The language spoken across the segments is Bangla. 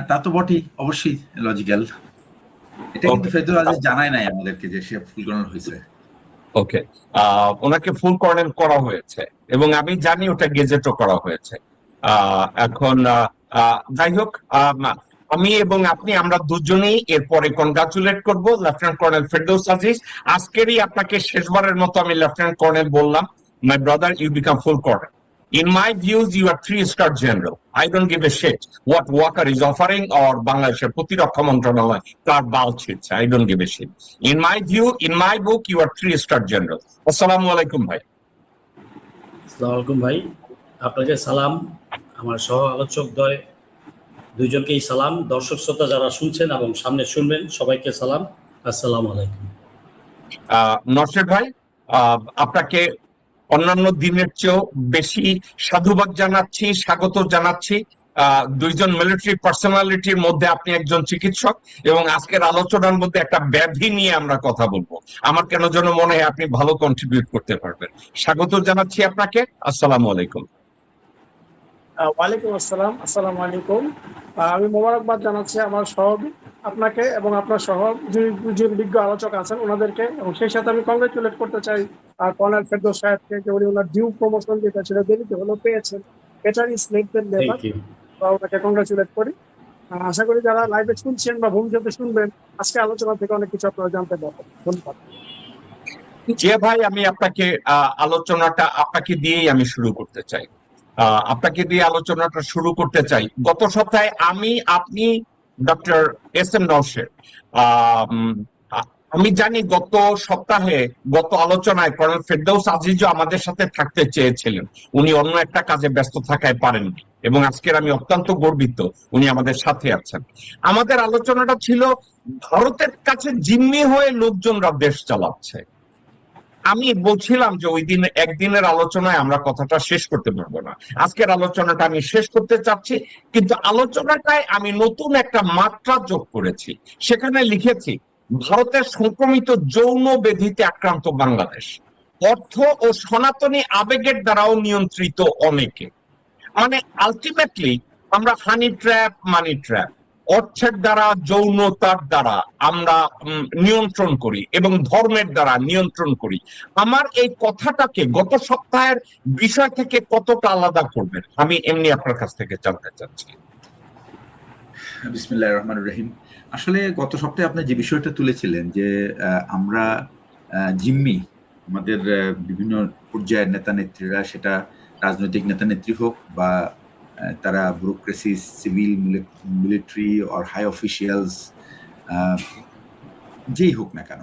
তা তো বটেই, অবশ্যই লজিক্যাল। এটা কিন্তু ওকে ফেরদৌস আজিজ জানায় নাই আমাদেরকে যে সে ফুল কর্নেল হয়েছে। ওকে ওনাকে ফুল কর্নেল করা হয়েছে এবং আমি জানি ওটা গেজেটও করা হয়েছে। এখন যাই হোক, আমি এবং আপনি আমরা দুজনেই এরপরে কনগ্রাচুলেট করব লেফটেন্যান্ট কর্নেল ফেরদৌস আজিজ। আজকেরই আপনাকে শেষবারের মতো আমি লেফটেন্যান্ট কর্নেল বললাম। My brother, you become full colonel. In my views, you are three-star general. I don't give a shit what Walker is offering or Bangladesh's প্রতিরক্ষা মন্ত্রণালয় তার বাল ছিটছে। I don't give a shit. In my view, in my book, you are three-star general. আসসালামু আলাইকুম ভাই। আসসালামু আলাইকুম ভাই, আপনাকে সালাম। আমার সহ আলোচকদ্বয় দুইজনকেই সালাম। দর্শক শ্রোতা যারা শুনছেন এবং সামনে শুনবেন সবাইকে সালাম। আসসালামু আলাইকুম। নরশেদ ভাই, আপনাকে অন্যান্য দিনের চেয়েও বেশি সাধুবাদ জানাচ্ছি, স্বাগত জানাচ্ছি। দুইজন মিলিটারি পার্সোনালিটির মধ্যে আপনি একজন চিকিৎসক এবং আজকের আলোচনার মধ্যে একটা ব্যাধি নিয়ে আমরা কথা বলবো। আমার কেন যেন মনে হয় আপনি ভালো কন্ট্রিবিউট করতে পারবেন। স্বাগত জানাচ্ছি আপনাকে। আসসালামু আলাইকুম। ওয়ালাইকুম আসসালাম। আসসালামু আলাইকুম। আমি মোবারকবাদ জানাচ্ছি আমার আপনাকে এবং আপনার সহ যে বিজ্ঞ আলোচক আছেন ওনাদেরকে, এবং সেই সাথে আমি কংগ্রেচুলেট করতে চাই কর্নেল ফেরদৌস সাহেবকে যে উনি ওনার ডিউ প্রমোশন যেটা ছিল দেরিতে হলেও পেয়েছেন। এটার স্লেটদের লেবার, ওনাকে কংগ্রেচুলেট করি। আশা করি যারা লাইভে শুনছেন বা ভবিষ্যতে শুনবেন আজকে আলোচনা থেকে অনেক কিছু আপনারা জানতে পারবেন। ধন্যবাদ। যে ভাই, আমি আপনাকে আলোচনাটা আপনাকে দিয়েই আমি শুরু করতে চাই। আপনাকে দিয়ে আলোচনাটা শুরু করতে চাই। গত সপ্তাহে আপনি ডক্টর এস এম নওশের, আমি জানি গত সপ্তাহে গত আলোচনায় কর্নেল ফেরদৌস আজিজও আমাদের সাথে থাকতে চেয়েছিলেন। উনি অন্য একটা কাজে ব্যস্ত থাকায় পারেননি এবং আজকের আমি অত্যন্ত গর্বিত উনি আমাদের সাথে আছেন। আমাদের আলোচনাটা ছিল ভারতের কাছে জিম্মি হয়ে লোকজনরা দেশ চালাচ্ছে। আমি বলছিলাম যে ওই দিন একদিনের আলোচনায় আমরা কথাটা শেষ করতে পারবো না। আজকের আলোচনাটা আমি শেষ করতে চাচ্ছি, কিন্তু আলোচনাটায় আমি নতুন একটা মাত্রা যোগ করেছি। সেখানে লিখেছি ভারতের সংক্রমিত যৌন ব্যাধিতে আক্রান্ত বাংলাদেশ, অর্থ ও সনাতনী আবেগের দ্বারাও নিয়ন্ত্রিত অনেকে। মানে আলটিমেটলি আমরা হানি ট্র্যাপ, মানি ট্র্যাপ, অর্থের দ্বারা, যৌনতার দ্বারা আমরা নিয়ন্ত্রণ করি এবং ধর্মের দ্বারা নিয়ন্ত্রণ করি। আমার এই কথাটাকে গত সপ্তাহের বিষয় থেকে কতটা আলাদা করবেন আমি এমনি আপনার কাছ থেকে জানতে চাচ্ছি। বিসমিল্লাহির রহমানির রহিম। আসলে গত সপ্তাহে আপনি যে বিষয়টা তুলেছিলেন যে আমরা জিম্মি, আমাদের বিভিন্ন পর্যায়ের নেতা নেত্রীরা, সেটা রাজনৈতিক নেতা নেত্রী হোক বা তারা bureaucracy, civil, military or high officials, যেই হোক না কেন,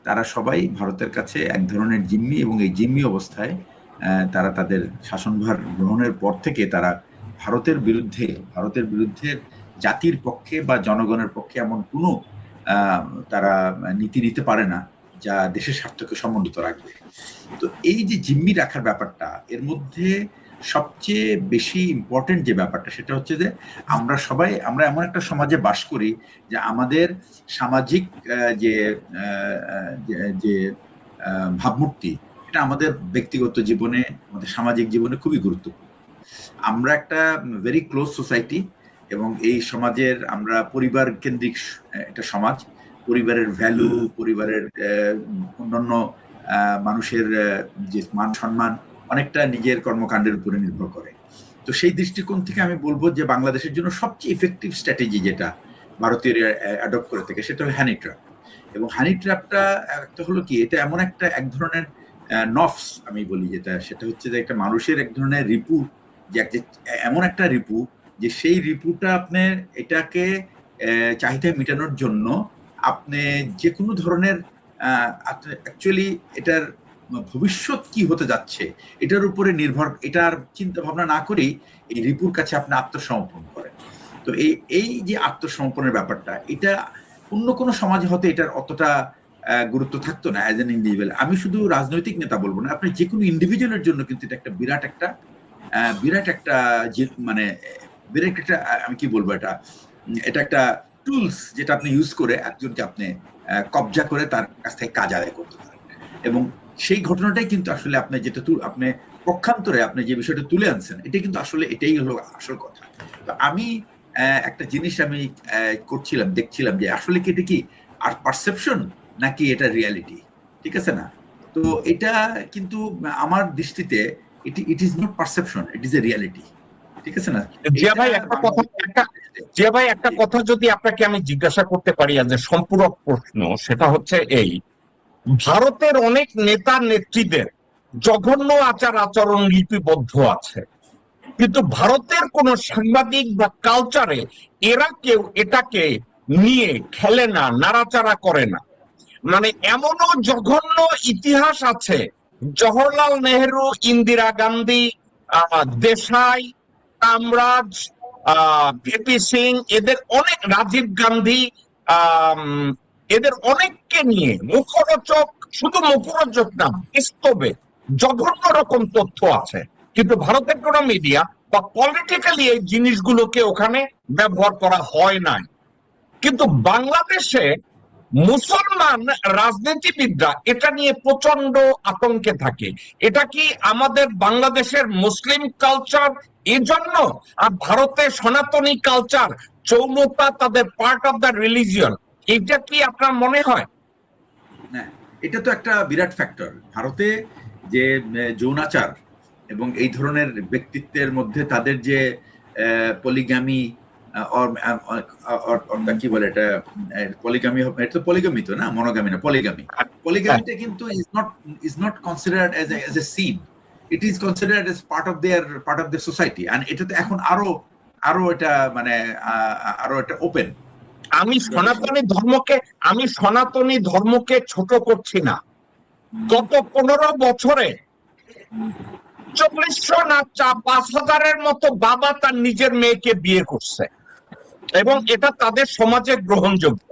তারা সবাই ভারতের কাছে এক ধরনের জিম্মি, এবং এই জিম্মি অবস্থায় তারা তাদের শাসনভার গ্রহণের পর থেকে তারা ভারতের বিরুদ্ধে জাতির পক্ষে বা জনগণের পক্ষে এমন কোনো তারা নীতি নিতে পারে না যা দেশের স্বার্থকে সমুন্নত রাখবে। তো এই যে জিম্মি রাখার ব্যাপারটা, এর মধ্যে সবচেয়ে বেশি ইম্পর্টেন্ট যে ব্যাপারটা সেটা হচ্ছে যে আমরা এমন একটা সমাজে বাস করি যে আমাদের সামাজিক যে যে ভাবমূর্তি, এটা আমাদের ব্যক্তিগত জীবনে, আমাদের সামাজিক জীবনে খুবই গুরুত্বপূর্ণ। আমরা একটা ভেরি ক্লোজ সোসাইটি এবং এই সমাজের আমরা পরিবার কেন্দ্রিক একটা সমাজ। পরিবারের ভ্যালু, পরিবারের অন্যান্য মানুষের যে মান সম্মান অনেকটা নিজের কর্মকাণ্ডের উপরে নির্ভর করে। তো সেই দৃষ্টিকোণ থেকে আমি বলবো যে বাংলাদেশের জন্য সবচেয়ে ইফেক্টিভ স্ট্র্যাটেজি যেটা ভারতীয়রা অ্যাডপ্ট করে থাকে সেটা হলো হানি ট্র্যাপ। এবং হানি ট্র্যাপটা একটা হলো কি, এটা এমন একটা এক ধরনের নফস আমি বলি, সেটা হচ্ছে যে একটা মানুষের এক ধরনের রিপু, যে এমন একটা রিপু যে সেই রিপুটা আপনি এটাকে চাহিদা মেটানোর জন্য আপনি যে কোনো ধরনের অ্যাকচুয়ালি এটার ভবিষ্যৎ কি হতে যাচ্ছে এটার উপরে নির্ভর, এটার চিন্তা ভাবনা না করেই এই রিপুর কাছে আপনি আত্মসমর্পণ করেন। তো এই যে আত্মসমর্পণের ব্যাপারটা, এটা অন্য কোনো সমাজে হতে এটার অতটা গুরুত্ব থাকতো না অ্যাজ এন ইন্ডিভিজুয়াল। আমি শুধু রাজনৈতিক নেতা বলবো না, আপনি যে কোনো ইন্ডিভিজুয়ালের জন্য কিন্তু এটা একটা বিরাট একটা মানে বিরাট একটা, আমি কি বলবো, এটা একটা টুলস যেটা আপনি ইউজ করে একজনকে আপনি কবজা করে তার কাছ থেকে কাজ আদায় করতে পারেন। এবং সেই ঘটনাটাই কিন্তু আসলে আপনি যেটা আপনি পক্ষান্তরে আপনি যে বিষয়টা তুলে আনছেন, এটা কিন্তু আসলে এটাই হলো আসল কথা। তো আমি একটা জিনিস আমি দেখছিলাম যে আসলে কি এটা কি আর পারসেপশন নাকি এটা রিয়ালিটি, ঠিক আছে না? তো এটা কিন্তু আমার দৃষ্টিতে ইট is not perception, it is A reality, ঠিক আছে না? জিয়া ভাই জিয়া ভাই একটা কথা যদি আপনাকে আমি জিজ্ঞাসা করতে পারি, যে সম্পূরক প্রশ্ন, সেটা হচ্ছে এই: ভারতের অনেক নেতা নেত্রীদের জঘন্য আচার আচরণ লিপিবদ্ধ আছে, কিন্তু ভারতের কোন সাংবাদিক বা কালচারে এরা কেউ এটাকে নিয়ে খেলে না, নাড়াচাড়া করে না। মানে এমনও জঘন্য ইতিহাস আছে, জওহরলাল নেহেরু, ইন্দিরা গান্ধী, দেশাই, কামরাজ, ভিপি সিং, এদের অনেক, রাজীব গান্ধী, এদের অনেককে নিয়ে মুখরোচক, শুধু মুখরোচক না, বাস্তবে জঘন্য রকম তথ্য আছে, কিন্তু ভারতের কোন মিডিয়া বা পলিটিক্যালি এই জিনিসগুলোকে ওখানে ব্যবহার করা হয় নাই। কিন্তু বাংলাদেশে মুসলমান রাজনীতিবিদরা এটা নিয়ে প্রচন্ড আতঙ্কে থাকে। এটা কি আমাদের বাংলাদেশের মুসলিম কালচার এজন্য, আর ভারতের সনাতনী কালচার, যৌনতা তাদের পার্ট অফ দ্য রিলিজিয়ন, এটা কি আপনার মনে হয়? হ্যাঁ, এটা তো একটা বিরাট ফ্যাক্টর। ভারতে যে যৌনাচার এবং এই ধরনের ব্যক্তিত্বের মধ্যে তাদের যে পলিগামি, কি বলে এটা, পলিগামি, এটা তো পলিগামি তো না, মনোগামি না, পলিগামিটা কিন্তু is not considered as a sin, it is considered as part of their society. And এটা তো এখন আরো এটা মানে আরো এটা ওপেন। আমি সনাতনী ধর্মকে ছোট করছি না। গত 15 বছরে 4000 না 5000-এর মতো বাবা তার নিজের মেয়েকে বিয়ে করছে, এবং এটা তাদের সমাজে গ্রহণযোগ্য।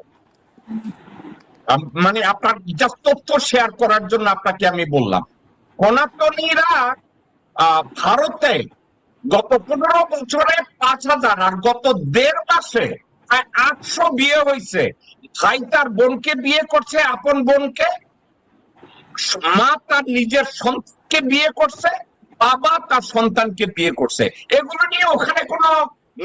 মানে আপনার জাস্ট তথ্য শেয়ার করার জন্য আপনাকে আমি বললাম, সনাতনীরা ভারতে গত 15 বছরে 5000, আর গত 1.5 মাসে 800 বিয়ে হয়েছে। ভাই তার বোনকে বিয়ে করছে, আপন বোনকে, মা তার নিজের সন্তানকে বিয়ে করছে, বাবা তার সন্তানকে বিয়ে করছে। এগুলো নিয়ে ওখানে কোনো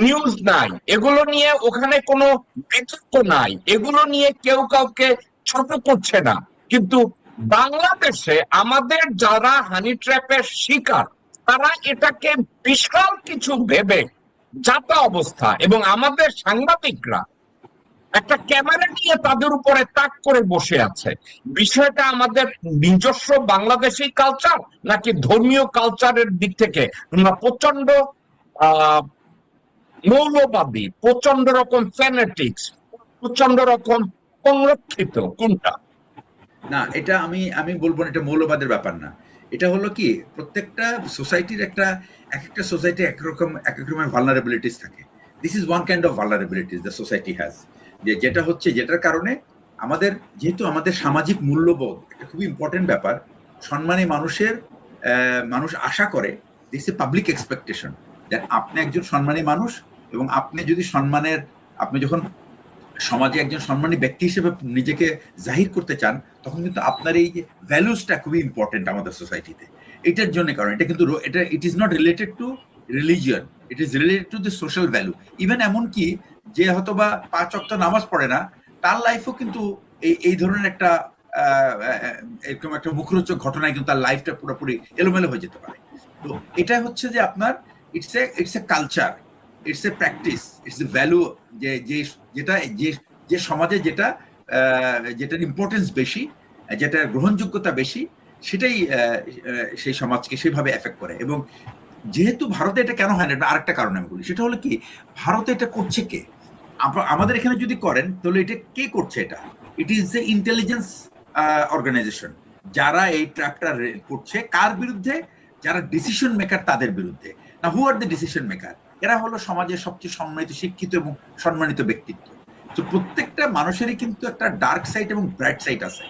নিউজ নাই, এগুলো নিয়ে ওখানে কোনো বিতর্ক নাই, এগুলো নিয়ে কেউ কাউকে ছোট করছে না। কিন্তু বাংলাদেশে আমাদের যারা হানি ট্র্যাপের শিকার, তারা এটাকে বিশাল কিছু ভেবে যাতা অবস্থা, এবং আমাদের সাংবাদিকরা একটা ক্যামেরা নিয়ে তাদের উপরে তাক করে বসে আছে। বিষয়টা আমাদের নিজস্ব বাংলাদেশি কালচার নাকি ধর্মীয় কালচারের দিক থেকে আমরা প্রচন্ড মৌলবাদী, প্রচন্ড রকম ফ্যানেটিক্স, প্রচন্ড রকম সংরক্ষিত, কোনটা? না, এটা আমি বলবো না, এটা মৌলবাদের ব্যাপার না। এটা হলো কি, প্রত্যেকটা সোসাইটির এক একটা সোসাইটি এক রকমের ভালনারেবিলিটিস থাকে। This is one kind of vulnerabilities the society has, যেটার কারণে যেহেতু আমাদের সামাজিক মূল্যবোধ একটা খুবই ইম্পর্টেন্ট ব্যাপার। সম্মানী মানুষ আশা করে, this a public expectation, that আপনি একজন সম্মানী মানুষ, এবং আপনি যখন সমাজে একজন সম্মানী ব্যক্তি হিসেবে নিজেকে জাহির করতে চান, তখন কিন্তু আপনার এই যে ভ্যালুসটা খুবই ইম্পর্টেন্ট আমাদের সোসাইটিতে। এটার জন্য, কারণ এটা কিন্তু ইট is not related to religion, it is related to the social value. Even এমনকি যে হয়তো বা 5 ওয়াক্ত নামাজ পড়ে না, তার লাইফও কিন্তু এই ধরনের এরকম একটা মুখরোচক ঘটনায় কিন্তু তার লাইফটা পুরোপুরি এলোমেলো হয়ে যেতে পারে। তো এটা হচ্ছে যে আপনার it's a culture, it's a practice, it's a value, যে সমাজে যেটার ইম্পর্টেন্স বেশি, যেটার গ্রহণযোগ্যতা বেশি, সেটাই সেই সমাজকে সেভাবে এফেক্ট করে। এবং যেহেতু ভারতে এটা কেন হয় না, আরেকটা কারণ আমি বলি, সেটা হলো কি, ভারতে এটা করছে কে? আমাদের এখানে যদি করেন তাহলে এটা কে করছে? It is a intelligence organization, যারা এই ট্র্যাপটা করছে। কার বিরুদ্ধে? যারা ডিসিশন মেকার, তাদের বিরুদ্ধে। না, হু আর দ্য ডিসিশন মেকার? এরা হলো সমাজের সবচেয়ে সম্মানিত, শিক্ষিত এবং সম্মানিত ব্যক্তিত্ব। তো প্রত্যেকটা মানুষেরই কিন্তু একটা ডার্ক সাইড এবং ব্রাইট সাইড আছে।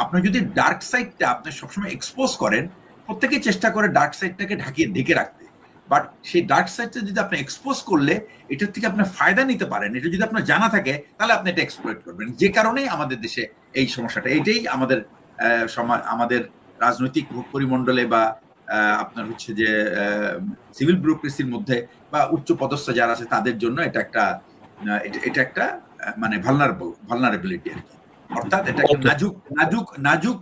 আপনি যদি ডার্ক সাইডটা আপনি সবসময় এক্সপোজ করেন, প্রত্যেকেই চেষ্টা করে ডার্ক সাইডটাকে ঢেকে রাখতে। বাট সেই ডার্ক সাইডটা যদি আপনি এক্সপোজ করলে এটার থেকে আপনি ফায়দা নিতে পারেন, এটা যদি আপনার জানা থাকে, তাহলে আপনি এটা এক্সপ্লয়েট করবেন। যে কারণেই আমাদের দেশে এই সমস্যাটা, এটাই আমাদের রাজনৈতিক পরিমণ্ডলে বা আপনার হচ্ছে যে সিভিল ব্যুরোক্রেসির মধ্যে বা উচ্চ পদস্থ যারা আছে তাদের জন্য এটা একটা এটা একটা মানে ভালনারেবিলিটি আর কি, অর্থাৎ এটা একটা নাজুক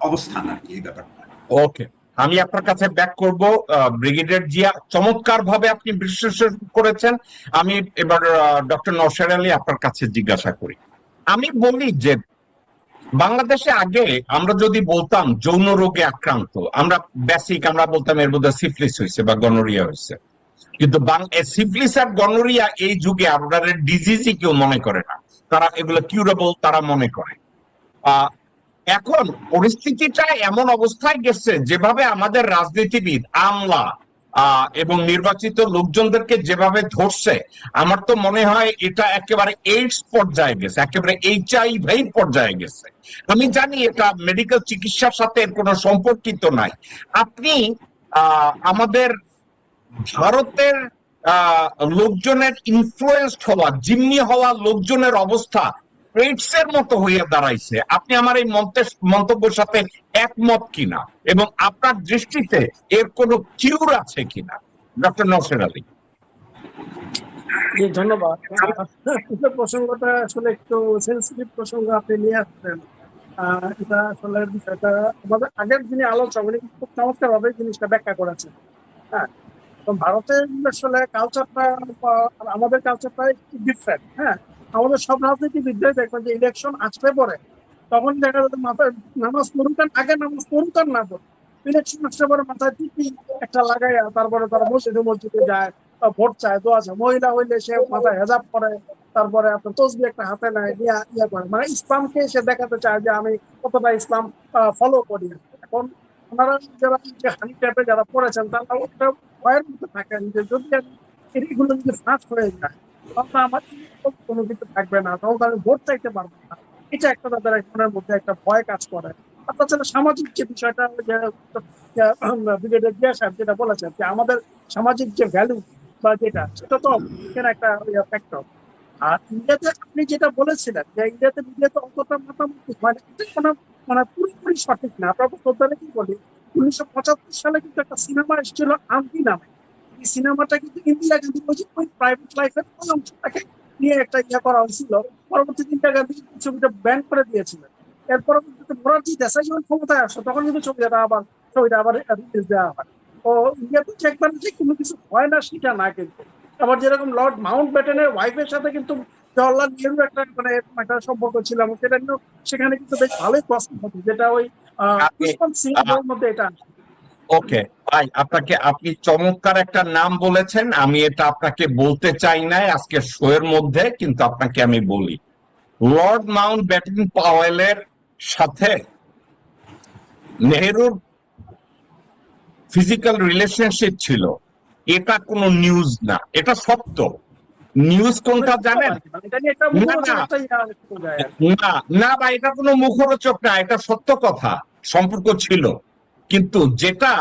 অবস্থান আর কি এই ব্যাপারটা। ওকে, আমি আপনার কাছে ব্যাক করব। ব্রিগেডিয়ার জিয়া, চমৎকার ভাবে আপনি বিশ্লেষণ করেছেন। আমি এবার ডক্টর নওশাদ আলী আপনার কাছে জিজ্ঞাসা করি। আমি বলি যে বাংলাদেশে আগে আমরা যদি বলতাম যৌন রোগে আক্রান্ত, আমরা বলতাম এর মধ্যে সিফিলিস হয়েছে বা গনোরিয়া হয়েছে, কিন্তু সিফিলিস আর গনোরিয়া এই যুগে আপনাদের ডিজিজই কেউ মনে করে না, তারা এগুলো কিউরেবল তারা মনে করে। এখন পরিস্থিতিটা এমন অবস্থায় গেছে, যেভাবে আমাদের রাজনীতিবিদ, আমলা এবং নির্বাচিত লোকজনদেরকে যেভাবে ধরছে, আমার তো মনে হয় এটা একেবারে এইডস পর্যায়ে গেছে, একেবারে HIV পর্যায়ে গেছে। আমি জানি এটা মেডিকেল চিকিৎসার সাথে এর কোনো সম্পর্কিত নাই। আপনি আমাদের ভারতের লোকজনের ইনফ্লুয়েন্সড হওয়া, জিম্মি হওয়া লোকজনের অবস্থা এইডস এর মতো হয়ে দাঁড়াইছে। আপনি আমার এই মন্তব্যের সাথে একমত কিনা, এবং আপনার দৃষ্টিতে এর কোনো কিউর আছে কিনা, ডক্টর নওশাদ আলী? ধন্যবাদ। প্রসঙ্গটা আসলে একটু সেন্সিটিভ প্রসঙ্গ আপনি নিয়ে আসছেন। এটা আসলে বিষয়টা আমাদের আগের যিনি আলোচক উনি খুব চমৎকার ভাবে জিনিসটা ব্যাখ্যা করেছেন। হ্যাঁ, তো ভারতের আসলে কালচারটা আমাদের কালচারটা একটু ডিফারেন্ট। হ্যাঁ, আমাদের সব রাজনীতিবিদরাই দেখবেন যে ইলেকশন আসলে পরে তখন দেখা যাবে মাথায় নামাজ পড়ুন, আগে নামাজ পড়ুন না পড়ুন, ইলেকশন আসলে পরে মাথায় টিপি একটা লাগাইয়া তারপরে তারা মসজিদে যায়, ভোট চায়, দোয়া চায়। মহিলা হইলে সে মাথায় হেজাব করে, তারপরে আপনার তসবি একটা হাতে নেয়, ইয়া করে, মানে ইসলামকে সে দেখাতে চায় যে আমি কতটা ইসলাম ফলো করি। এখন ওনারা যারা হানি ট্যাপে যারা পড়েছেন তারা ওটা ভয়ের মধ্যে থাকেন যে যদি এগুলো যদি ফাঁস হয়ে যায় তখন আমার কোনো কিছু থাকবে না, তখন আমি ভোট চাইতে পারবো না। এটা একটা তাদের মনের মধ্যে একটা ভয় কাজ করে। আর তাছাড়া সামাজিক যে বিষয়টা ব্রিগেডিয়ার জিয়া সাহেব যেটা বলেছেন যে আমাদের সামাজিক যে ভ্যালু বা যেটা, সেটা তো এখানে একটা ফ্যাক্টর। আর ইন্ডিয়াতে আপনি যেটা বলেছিলেন যে ইন্ডিয়াতে অতটা মোটামুটি মানে পুরোপুরি সঠিক না। আপনার শ্রদ্ধারে কি বলি, 1975 সালে কিন্তু একটা সিনেমা এসেছিল আন্টি নামে। এই সিনেমাটা কিন্তু ইন্দিরা গান্ধী ওই প্রাইভেট লাইফের অংশটাকে নিয়ে একটা করা হয়েছিল। পরবর্তীতে ইন্দিরা গান্ধী ছবিটা ব্যান করে দিয়েছিলেন। এরপর মোরারজি দেশাই যখন ক্ষমতায় আসে তখন কিন্তু ছবিটা আবার রিলিজ দেওয়া হয়। তো ইন্ডিয়াতে একবার যে কোনো কিছু হয় না সেটা না, কিন্তু আবার যেরকম লর্ড মাউন্ট ব্যাটেনের ওয়াইফের সাথে কিন্তু জওয়াহরলাল নেহরুর একটা মানে একটা সম্পর্ক ছিল, সেটা নিয়েও সেখানে কিন্তু বেশ ভালোই প্রশ্ন হতো, যেটা ওই পুষ্পন সিং এর মধ্যে এটা। ওকে ভাই, আপনি চমৎকার একটা নাম বলেছেন, আমি এটা আপনাকে বলতে চাই না আজকে শো এর মধ্যে, কিন্তু আপনাকে আমি বলি, লর্ড মাউন্ট ব্যাটেন পাওয়েলের সাথে নেহেরুর ফিজিক্যাল রিলেশনশিপ ছিল, এটা কোনো নিউজ না, এটা সত্য। নিউজ কোনটা জানেন? না ভাই, এটা কোনো মুখরোচক না, এটা সত্য কথা, সম্পর্ক ছিল। কিন্তু যেটা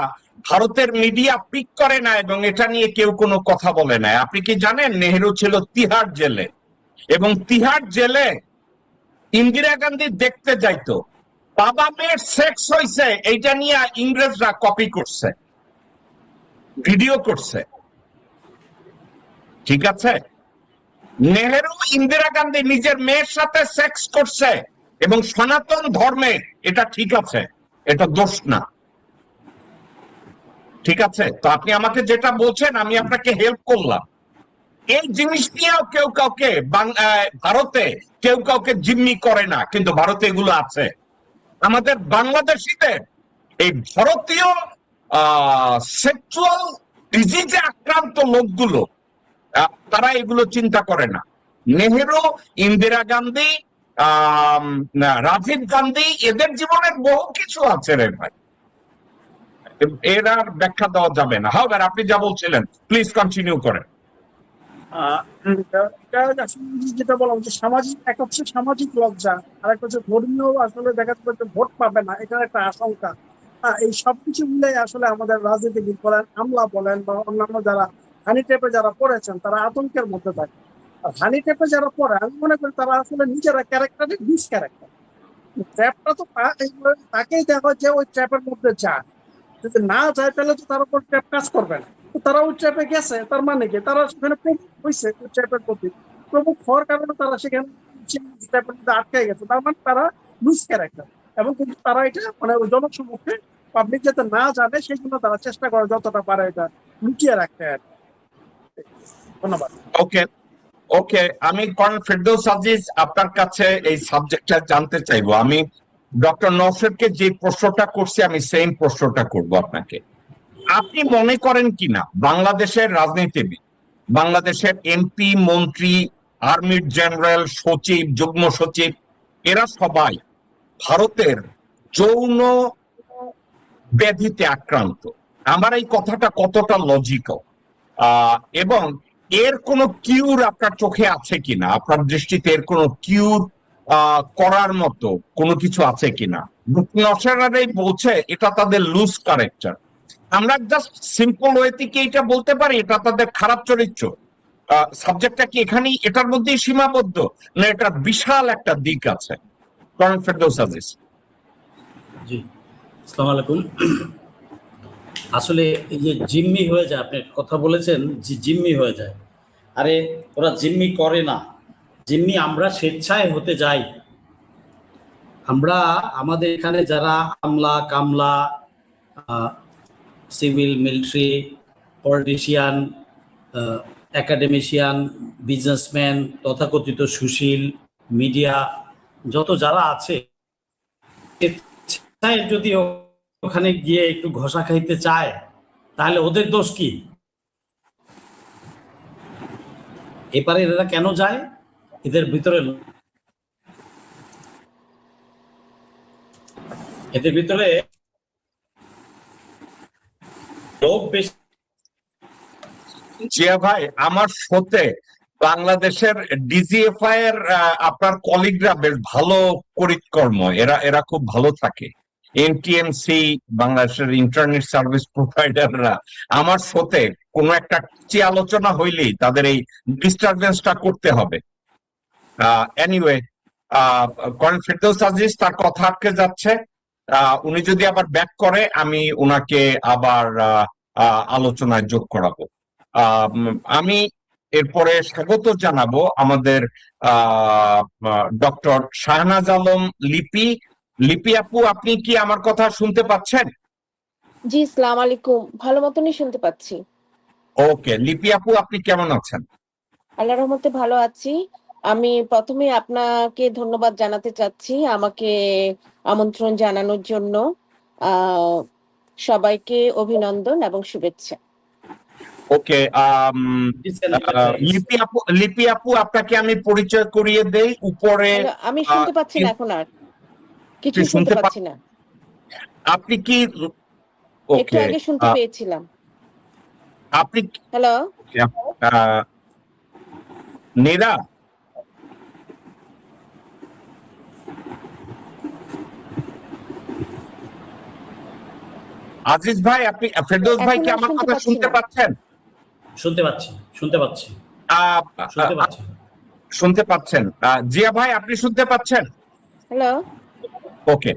ভারতের মিডিয়া পিক করে না এবং এটা নিয়ে কেউ কোনো কথা বলে না, আপনি কি জানেন নেহেরু ছিল তিহার জেলে, এবং তিহার জেলে ইন্দিরা গান্ধী দেখতে যাইতো, বাবা মেয়ের সেক্স হয়েছে এইটা নিয়ে ইংরেজরা কপি করছে, ভিডিও করছে। ঠিক আছে, নেহেরু ইন্দিরা গান্ধী নিজের মেয়ের সাথে সেক্স করছে এবং সনাতন ধর্মে এটা ঠিক আছে, এটা দোষ না। ঠিক আছে, তো আপনি আমাকে যেটা বলছেন আমি আপনাকে হেল্প করলাম। এই জিনিস নিয়েও কেউ কাউকে ভারতে কেউ কাউকে জিম্মি করে না, কিন্তু ভারতে এগুলো আছে। আমাদের বাংলাদেশিদের এই ভারতীয় সেক্সুয়াল ডিজিজে আক্রান্ত লোকগুলো তারা এগুলো চিন্তা করে না। নেহেরু, ইন্দিরা গান্ধী, রাজীব গান্ধী, এদের জীবনের বহু কিছু আছে রে ভাই, এর আর ব্যাখ্যা দেওয়া যাবে না। হাওয়ার আপনি যা বলছিলেন প্লিজ কন্টিনিউ করেন। যেটা বললাম যে সামাজিক, এক হচ্ছে সামাজিক লজ্জা, আর একটা হচ্ছে ধর্মীয়, আসলে দেখা যাচ্ছে ভোট পাবে না, এটার একটা আশঙ্কা। এই সবকিছু মিলে আসলে আমাদের রাজনীতিবিদ বলেন, আমলা বলেন, বা অন্যান্য যারা হানি টেপে যারা পড়েছেন তারা আতঙ্কের মধ্যে থাকে। আর হানি টেপে যারা পড়ে আমি মনে করি তারা আসলে নিজেরা ক্যারেক্টারে ডিস ক্যারেক্টার। ট্র্যাপটা তো তাকেই দেখা যে ওই ট্র্যাপের মধ্যে যায়। যদি না যায় তাহলে তো তার উপর ট্র্যাপ কাজ করবে না। তো তারা ওই ট্র্যাপে গেছে, তার মানে কি তারা সেখানে প্রমুখ হয়েছে ওই ট্র্যাপের প্রতি, প্রমুখ হওয়ার কারণে তারা সেখানে ট্র্যাপের মধ্যে আটকে গেছে, তার মানে তারা লুজ ক্যারেক্টার। এবং কিন্তু তারা এটা মানে ওই জনসমক্ষে পাবলিক যাতে না জানে সেই জন্য তারা চেষ্টা করে যতটা পারে এটা লুকিয়ে রাখতে আর কি। ধন্যবাদ। ওকে ওকে, আমি কর্নেল ফেরদৌস আজিজ আপনার কাছে এই সাবজেক্টটা জানতে চাইবো। আমি ডক্টর নওশাদকে যে প্রশ্নটা করছি আমি সেম প্রশ্নটা করব আপনাকে। আপনি মনে করেন কিনা বাংলাদেশের রাজনীতিবিদ, বাংলাদেশের এমপি, মন্ত্রী, আর্মির জেনারেল, সচিব, যুগ্ম সচিব, এরা সবাই ভারতের যৌন ব্যাধিতে আক্রান্ত? আমার এই কথাটা কতটা লজিক্যাল, এবং এর কোনো কিউর আপনার চোখে আছে কিনা, আপনার দৃষ্টিতে এর কোনো কিউর করার মতো কোনো কিছু আছে কিনা? নশারারাই বলছে এটা তাদের লুজ ক্যারেক্টার। আমরা জাস্ট সিম্পল ওয়েতে কি এটা বলতে পারি এটা তাদের খারাপ চরিত্র? সাবজেক্টটা কি এখানেই এটার মধ্যেই সীমাবদ্ধ, না এটার বিশাল একটা দিক আছে? কর্নেল ফেরদৌস আজিজ। জি, আসসালামু আলাইকুম। আসলে এই যে জিম্মি হয়ে যায়, আপনি কথা বলেছেন যে জিম্মি হয়ে যায়, আরে ওরা জিম্মি করে না, জিম্মি আমরা স্বেচ্ছায় হতে যাই। আমরা আমাদের এখানে যারা আমলা কামলা, civil, military, politician, academician, businessman, তথাকথিত সুশীল, মিডিয়া, যত যারা আছে, যদি ওখানে গিয়ে একটু ঘষা খাইতে চায় তাহলে ওদের দোষ কি? এপারে এরা কেন যায়? এদের ভিতরে লোভ বেশি। জিয়া ভাই, আমার সাথে বাংলাদেশের ডিজিএফআই এর আপনার কলিগরা বেশ ভালো কর্ম, এরা খুব ভালো থাকে। এনটিএমসি, বাংলাদেশের ইন্টারনেট সার্ভিস প্রোভাইডাররা আমার সাথে কোনো একটা আলোচনা হইলেই তাদের এই ডিস্টারবেন্সটা করতে হবে। এনিওয়ে, কর্নেল ফেরদৌস আজিজ তার কথা আটকে যাচ্ছে, উনি যদি আবার ব্যাক করে আমি উনাকে আবার আলোচনায় যোগ করাবো। আমি এরপরে স্বাগত জানাবো আমাদের ডক্টর শাহনাজ আলম লিপি। লিপি আপু, আপনি কি আমার কথা শুনতে পাচ্ছেন? জি, আসসালামু আলাইকুম। ভালো মতনই শুনতে পাচ্ছি। ওকে, লিপি আপু আপনি কেমন আছেন? আল্লাহর রহমতে ভালো আছি। আমি প্রথমে আপনাকে ধন্যবাদ জানাতে চাচ্ছি আমাকে আমন্ত্রণ জানানোর জন্য। সবাইকে অভিনন্দন এবং শুভেচ্ছা। ওকে, লিপি আপু আপনাকে আমি পরিচয় করিয়ে দেই। উপরে আমি শুনতে পাচ্ছি না, এখন আর কিছু শুনতে পাচ্ছি না। আপনি কি একটু আগে শুনতে পেয়েছিলাম। আপনি হ্যালো নীরা, আজিজ ভাই, আপনি ফেরদৌস ভাই কি আমার কথা শুনতে পাচ্ছেন? শুনতে পাচ্ছি। শুনতে পাচ্ছেন? জিয়া ভাই আপনি শুনতে পাচ্ছেন? হ্যালো, ওকে,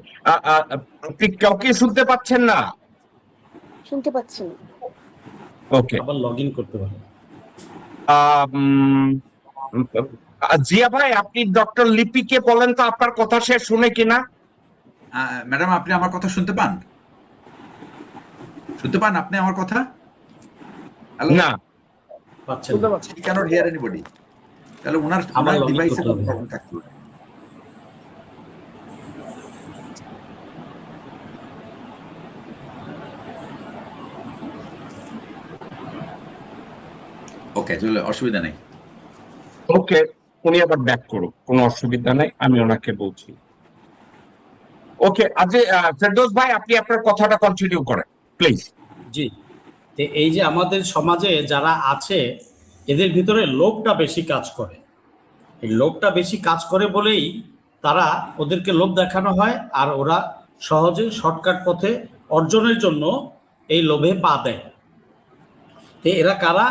আপনি কাউকে শুনতে পাচ্ছেন না? শুনতে পাচ্ছি না। ওকে, আবার লগইন করতে পারেন। জিয়া ভাই আপনি ডক্টর লিপিকে বলেন তো আপনার কথা সে শুনে কিনা। ম্যাডাম, আপনি আমার কথা শুনতে পান? আপনি আমার কথা? না, পাচ্ছেন শুনতে না। পাচ্ছি। He cannot hear anybody. তাহলে ওনার আমার login ডিভাইসে করতে হবে। প্রবলেম থাকতে পারে। ওকে, চলে, অসুবিধা নেই। ওকে, উনি আবার ব্যাক করুক, কোনো অসুবিধা নেই, আমি ওনাকে বলছি। ওকে, আজ ফেরদৌস ভাই আপনি আপনার কথাটা কন্টিনিউ করেন প্লিজ। জি, এই যে আমাদের সমাজে যারা আছে এদের ভিতরে লোভটা বেশি কাজ করে। এই লোভটা বেশি কাজ করে বলেই তারা, ওদেরকে লোভ দেখানো হয় আর ওরা সহজে শর্টকাট পথে অর্জনের জন্য এই লোভে পা দেয়। এরা কারা?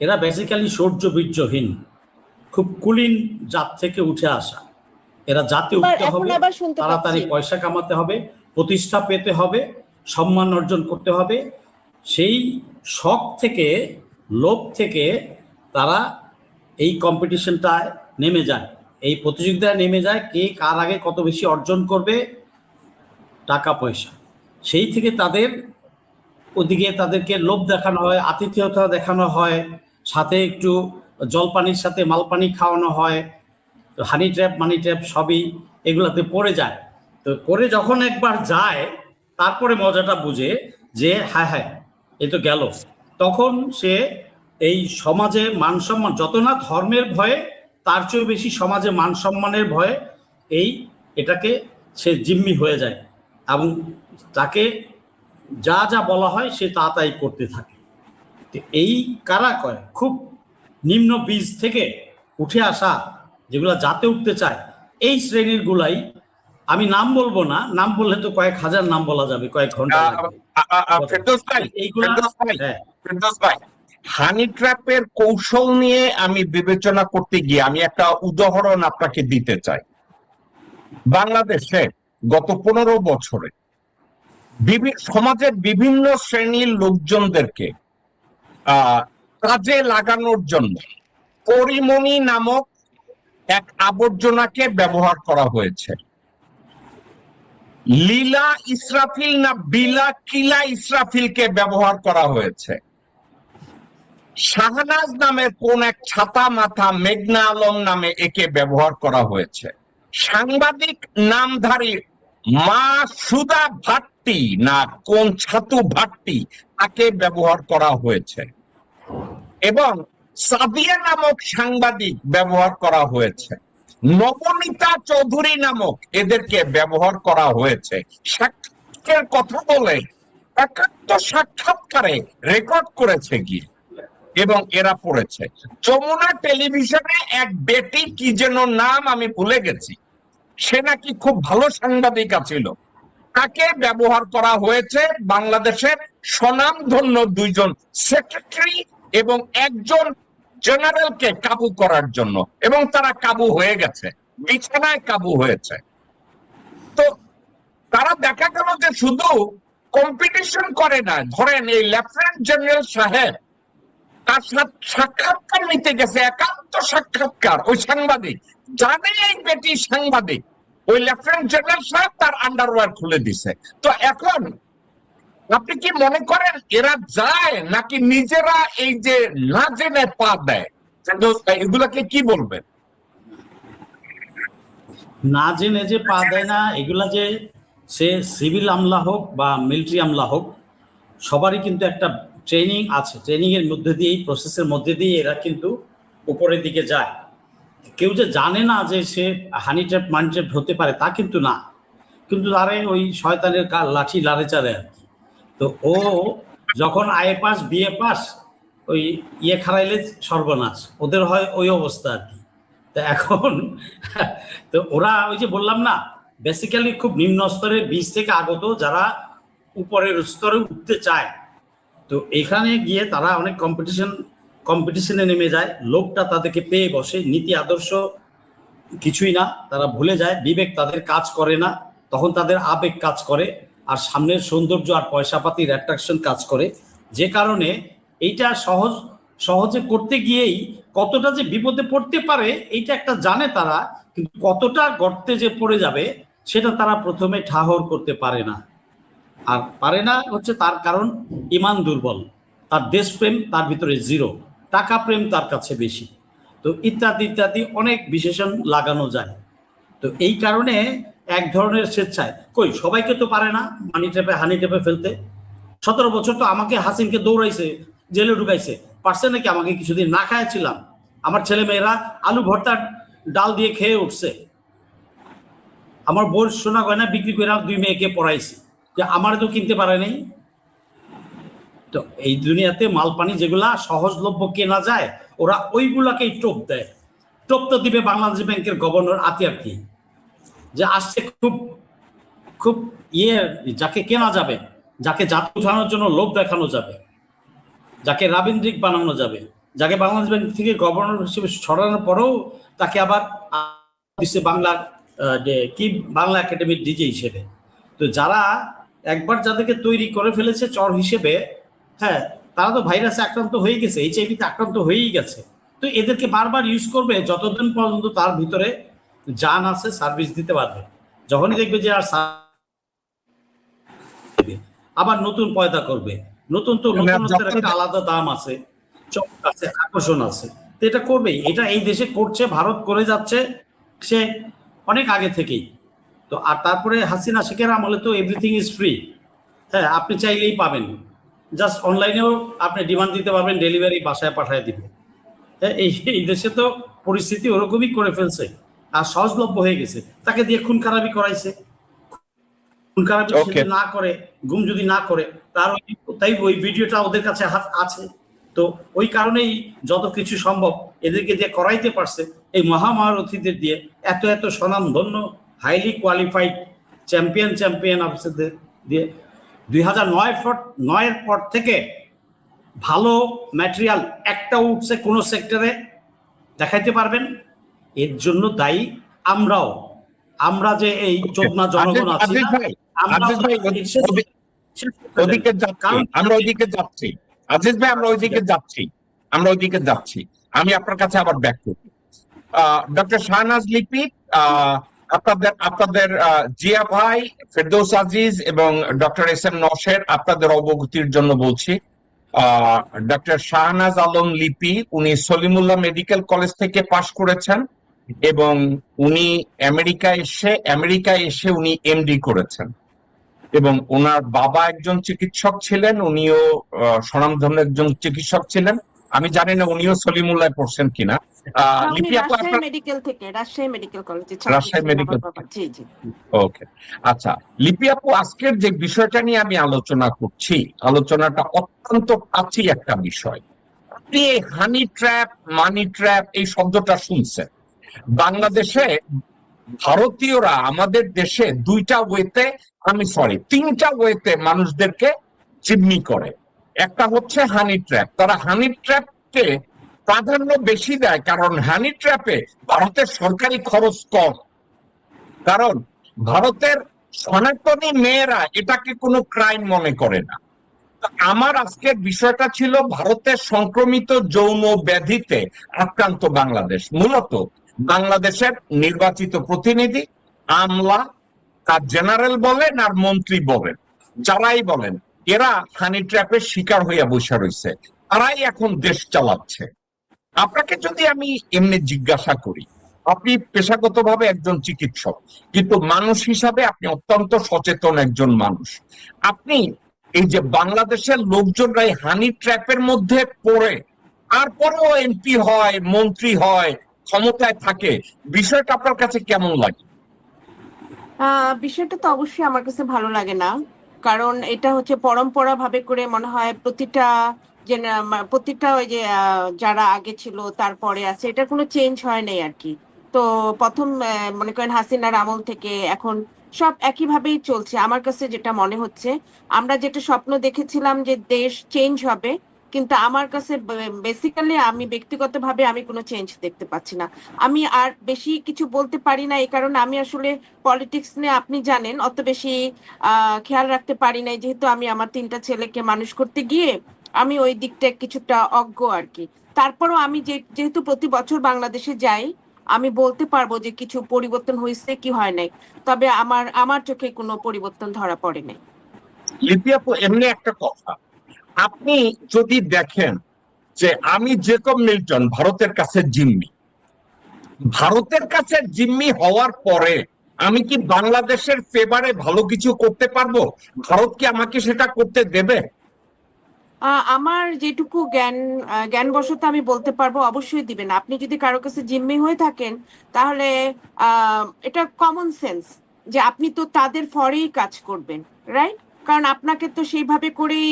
এরা বেসিক্যালি শৌর্য বীর্যহীন, খুব কুলীন জাত থেকে উঠে আসা। এরা জাতি উঠতে হবে, তাড়াতাড়ি পয়সা কামাতে হবে, প্রতিষ্ঠা পেতে হবে, সম্মান অর্জন করতে হবে। সেই শখ থেকে, লোভ থেকে তারা এই কম্পিটিশনটায় নেমে যায়, এই প্রতিযোগিতায় নেমে যায়, কে কার আগে কত বেশি অর্জন করবে, টাকা পয়সা। সেই থেকে তাদের ওদিকে তাদেরকে লোভ দেখানো হয়, আতিথেয়তা দেখানো হয়, সাথে একটু জলপানির সাথে মালপানি খাওয়ানো হয়, হানি ট্র্যাপ মানি ট্র্যাপ সবই এগুলাতে পড়ে যায়। তো পরে যখন একবার যায় তারপরে মজাটা বুঝে যে হ্যাঁ হ্যাঁ এ তো গেল। তখন সে এই সমাজে মান সম্মান, যত না ধর্মের ভয়ে, তার চেয়েও বেশি সমাজে মান সম্মানের ভয়ে এটাকে সে জিম্মি হয়ে যায় এবং তাকে যা যা বলা হয় সে তা তাই করতে থাকে। তো এই কারা করে, খুব নিম্ন বীজ থেকে উঠে আসা, যেগুলা জাতে উঠতে চায়, এই শ্রেণীর গুলাই, আমি নাম বলবো না, নাম বললে তো কয়েক হাজার নাম বলা যাবে, কয়েক ঘন্টা লাগবে। এইগুলা হ্যাঁ, ফেরদৌস ভাই, হানি ট্র্যাপের কৌশল নিয়ে আমি বিবেচনা করতে গিয়ে আমি একটা উদাহরণ আপনাকে দিতে চাই। বাংলাদেশে গত 15 বছরে সমাজের বিভিন্ন শ্রেণীর লোকজনদেরকে কাজে লাগানোর জন্য পরিমণি নামক এক আবর্জনাকে ব্যবহার করা হয়েছে। লীলা ইসরাফিল না বিলা কিলা ইসরাফিলকে ব্যবহার করা হয়েছে। শাহনাজ নামের কোন এক ছাতা মাথা মেঘনা আলম নামে একে ব্যবহার করা হয়েছে। সাংবাদিক নামধারী মা সুদা ভাট্টি না কোন ছাতু ভাট্টি তাকে ব্যবহার করা হয়েছে এবং সাদিয়া নামক সাংবাদিক ব্যবহার করা হয়েছে। নবনীতা চৌধুরী নামক এদেরকে ব্যবহার করা হয়েছে। সাক্ষাৎকারের কথা বলে 71 সাক্ষাৎকারে রেকর্ড করেছে গিয়ে এবং এরা পড়েছে। যমুনা টেলিভিশনে এক বেটি, কি যেন নাম আমি ভুলে গেছি, সে নাকি খুব ভালো সাংবাদিকা ছিল, তাকে ব্যবহার করা হয়েছে বাংলাদেশের স্বনামধন্য 2 জন সেক্রেটারি এবং একজন জেনারেলকে কাবু করার জন্য, এবং তারা কাবু হয়ে গেছে, বিছানায় কাবু হয়েছে। তো তারা দেখা গেল যে শুধু কম্পিটিশন করে না, ধরেন এই লেফটেন্যান্ট জেনারেল সাহেব তার সাক্ষাৎকার নিতে গেছে, একান্ত সাক্ষাৎকার, ওই সাংবাদিক জানে এই বেটি সাংবাদিক, ওই লেফটেন্যান্ট জেনারেল সাহেব তার আন্ডারওয়্যার খুলে দিছে। তো এখন আপনি কি মনে করেন এরা যায় নাকি নিজেরা এই যে না জেনে পা দেয়? এগুলাকে কি বলবেন? না জেনে যে পা দেয় না, এগুলা যে সে সিভিল আমলা হোক বা মিলিটারি আমলা হোক, সবারই কিন্তু একটা ট্রেনিং আছে। ট্রেনিং এর মধ্যে দিয়ে, এই প্রসেসের মধ্যে দিয়ে এরা কিন্তু উপরের দিকে যায়। কেউ যে জানে না যে সে হানি ট্র্যাপ মানি ট্র্যাপ হতে পারে তা কিন্তু না, কিন্তু তারে ওই শয়তানের লাঠি লাড়ে চারে আর কি। তো ও যখন আইএ পাস বিএ পাস, ওই খারাইলে সর্বনাশ, ওদের হয় ওই অবস্থা আর কি। তো এখন তো ওরা ওই যে বললাম না, বেসিক্যালি খুব নিম্ন স্তরের বীজ থেকে আগত, যারা উপরের স্তরে উঠতে চায়। তো এখানে গিয়ে তারা অনেক কম্পিটিশনে নেমে যায়, লোকটা তাদেরকে পেয়ে বসে, নীতি আদর্শ কিছুই না, তারা ভুলে যায়, বিবেক তাদের কাজ করে না, তখন তাদের আবেগ কাজ করে, আর সামনের সৌন্দর্য আর পয়সাপাতির অ্যাট্রাকশন কাজ করে। যে কারণে এইটা সহজে করতে গিয়েই কতটা যে বিপদে পড়তে পারে এইটা একটা জানে তারা, কিন্তু কতটা গর্তে যে পড়ে যাবে সেটা তারা প্রথমে ঠাহর করতে পারে না। আর পারে না হচ্ছে তার কারণ ইমান দুর্বল, তার দেশপ্রেম তার ভিতরে জিরো, টাকা প্রেম তার কাছে বেশি, তো ইত্যাদি ইত্যাদি অনেক বিশেষণ লাগানো যায়। তো এই কারণে এক ধরনের স্বেচ্ছায়, কই সবাইকে তো পারে না মানি ট্র্যাপে হানি ট্র্যাপে ফেলতে। 17 বছর তো আমাকে হাসিনকে দৌড়াইছে, জেলে ঢুকাইছে, পারছে নাকি? আমাকে কিছুদিন না খাইছিলাম, আমার ছেলে মেয়েরা আলু ভর্তা ডাল দিয়ে খেয়ে উঠছে, আমার বোর সোনা গয়না বিক্রি করে 2 মেয়েকে পড়াইছি, যে আমার তো কিনতে পারে নাই। তো এই দুনিয়াতে মালপানি যেগুলা সহজলভ্য কেনা যায়, ওরা ওইগুলাকেই টোপ দেয়। টোপ তো দিবে বাংলাদেশ ব্যাংকের গভর্নর আতিয়ার কি, যে আসছে খুব খুব যাকে কেনা যাবে, যাকে জাত উঠানোর জন্য লোভ দেখানো যাবে, যাকে রাবীন্দ্রিক বানানো যাবে, যাকে বাংলাদেশ ব্যাংক থেকে গভর্নর হিসেবে সরানোর পরেও তাকে আবার দিচ্ছে বাংলা একাডেমির ডিজে হিসেবে। তো যারা একবার যাদেরকে তৈরি করে ফেলেছে চর হিসেবে, হ্যাঁ, তারা তো ভাইরাসে আক্রান্ত হয়ে গেছে, এইচআইভিতে আক্রান্ত হয়েই গেছে। তো এদেরকে বারবার ইউজ করবে যতদিন পর্যন্ত তার ভিতরে জান আছে, সার্ভিস দিতে পারবে। যখনই দেখবে যে আর আবার নতুন পয়দা করবে। নতুন তো নতুনত্বের একটা আলাদা দাম আছে, চমক আছে, আকর্ষণ আছে, তো এটা করবেই। এটা এই দেশে করছে, ভারত করে যাচ্ছে সে অনেক আগে থেকেই। তো আর তারপরে হাসিনা শেখের আমলে তো এভরিথিং ইজ ফ্রি। হ্যাঁ, আপনি চাইলেই পাবেন, জাস্ট অনলাইনেও আপনি ডিমান্ড দিতে পারবেন, ডেলিভারি বাসায় পাঠিয়ে দিবে। হ্যাঁ, এই দেশে তো পরিস্থিতি ওরকমই করে ফেলছে, আর সহজলভ্য হয়ে গেছে। তাকে দিয়ে খুন খারাপি করাইছে, খুন খারাপি যদি না করে, গুম যদি না করে, তাই ওই ভিডিওটা ওদের কাছে আছে। তো ওই কারণেই যত কিছু সম্ভব এদেরকে দিয়ে করাইতে পারছে, এই মহামহারথীদের দিয়ে, এত এত স্বনামধন্য হাইলি কোয়ালিফাইড চ্যাম্পিয়ন অফিসারদের দিয়ে। 2009 পর থেকে ভালো ম্যাটেরিয়াল একটাও উঠছে কোনো সেক্টরে দেখাইতে পারবেন? এর জন্য দায়ী আমরাও। আমরা যে এই চোদনা জনগণ আছি, আমরা ওইদিকে যাচ্ছি। আমি আপনার কাছে আবার ব্যাক করব। ডক্টর শাহনাজ লিপি, আপনাদের জিয়া ভাই, ফেরদৌস আজিজ এবং ডক্টর এস এম নওশের, আপনাদের অবগতির জন্য বলছি, ডক্টর শাহনাজ আলম লিপি উনি সলিমুল্লাহ মেডিকেল কলেজ থেকে পাশ করেছেন এবং উনি আমেরিকায় এসে উনি এমডি করেছেন এবং ওনার বাবা একজন চিকিৎসক ছিলেন, উনিও স্বনামধন্য একজন চিকিৎসক ছিলেন। আমি জানি না উনিও সলিমুল্লাহ পড়ছেন কিনা। লিপি আপু, রাজশাহী মেডিকেল কলেজ। ওকে, আচ্ছা লিপি আপু, আজকের যে বিষয়টা নিয়ে আমি আলোচনা করছি, আলোচনাটা অত্যন্ত কাছি একটা বিষয়। আপনি এই হানি ট্র্যাপ, মানি ট্র্যাপ এই শব্দটা শুনছেন। বাংলাদেশে ভারতীয়রা আমাদের দেশে তিনটা ওয়েতে মানুষদেরকে জিম্মি করে। একটা হচ্ছে হানি ট্র্যাপ। তারা হানি ট্র্যাপকে প্রাধান্য বেশি দেয় কারণ হানি ট্র্যাপে ভারতের সরকারি খরচ কম, কারণ ভারতের সনাতনী মেয়েরা এটাকে কোনো ক্রাইম মনে করে না। আমার আজকের বিষয়টা ছিল ভারতের সংক্রমিত যৌন ব্যাধিতে আক্রান্ত বাংলাদেশ। মূলত বাংলাদেশের নির্বাচিত প্রতিনিধি, আমলা, তার জেনারেল বলেন আর মন্ত্রী বলেন, যারাই বলেন, এরা হানি ট্র্যাপের শিকার হইয়া বসে রয়েছে। তারাই এখন দেশ চালাচ্ছে। আপনাকে যদি আমি এমনি জিজ্ঞাসা করি, আপনি পেশাগতভাবে একজন চিকিৎসক, কিন্তু মানুষ হিসাবে আপনি অত্যন্ত সচেতন একজন মানুষ। আপনি এই যে বাংলাদেশের লোকজনরা হানি ট্র্যাপের মধ্যে পড়ে তারপরেও এমপি হয়, মন্ত্রী হয়, ক্ষমতায় থাকে, বিষয়টা আপনার কাছে কেমন লাগে? বিষয়টা তো অবশ্যই আমার কাছে ভালো লাগে না, কারণ এটা হচ্ছে পরম্পরা ভাবে করে মনে হয় প্রতিটা ওই যে যারা আগে ছিল তারপরে আছে, এটা কোনো চেঞ্জ হয় নাই আর কি। তো প্রথম মনে করেন হাসিনার আমল থেকে এখন সব একইভাবেই চলছে। আমার কাছে যেটা মনে হচ্ছে, আমরা যেটা স্বপ্ন দেখেছিলাম যে দেশ চেঞ্জ হবে, কিন্তু আমার কাছে বেসিক্যালি আমি ব্যক্তিগতভাবে আমি কোনো চেঞ্জ দেখতে পাচ্ছি না। আমি আর বেশি কিছু বলতে পারি না, এই কারণে আমি আসলে পলিটিক্স নিয়ে আপনি জানেন অত বেশি খেয়াল রাখতে পারি নাই, যেহেতু আমি আমার 3টা ছেলেকে মানুষ করতে গিয়ে আমি ওই দিকটা কিছুটা অজ্ঞ আর কি। তারপরও আমি যেহেতু প্রতি বছর বাংলাদেশে যাই, আমি বলতে পারবো যে কিছু পরিবর্তন হয়েছে কি হয় নাই, তবে আমার চোখে কোনো পরিবর্তন ধরা পড়ে নাই। লিপি আপু, এমনি একটা কথা, আপনি যদি দেখেন যে আমি জেকব মিল্টন ভারতের কাছে জিম্মি হওয়ার পরে আমি কি বাংলাদেশের ফেভারে ভালো কিছু করতে পারবো? ভারত কি আমাকে সেটা করতে দেবে? আমার যেটুকু জ্ঞানবশত আমি বলতে পারবো অবশ্যই দিবেন। আপনি যদি কারো কাছে জিম্মি হয়ে থাকেন তাহলে এটা কমন সেন্স যে আপনি তো তাদের ফরেই কাজ করবেন, রাইট? কারণ আপনাকে তো সেইভাবে করেই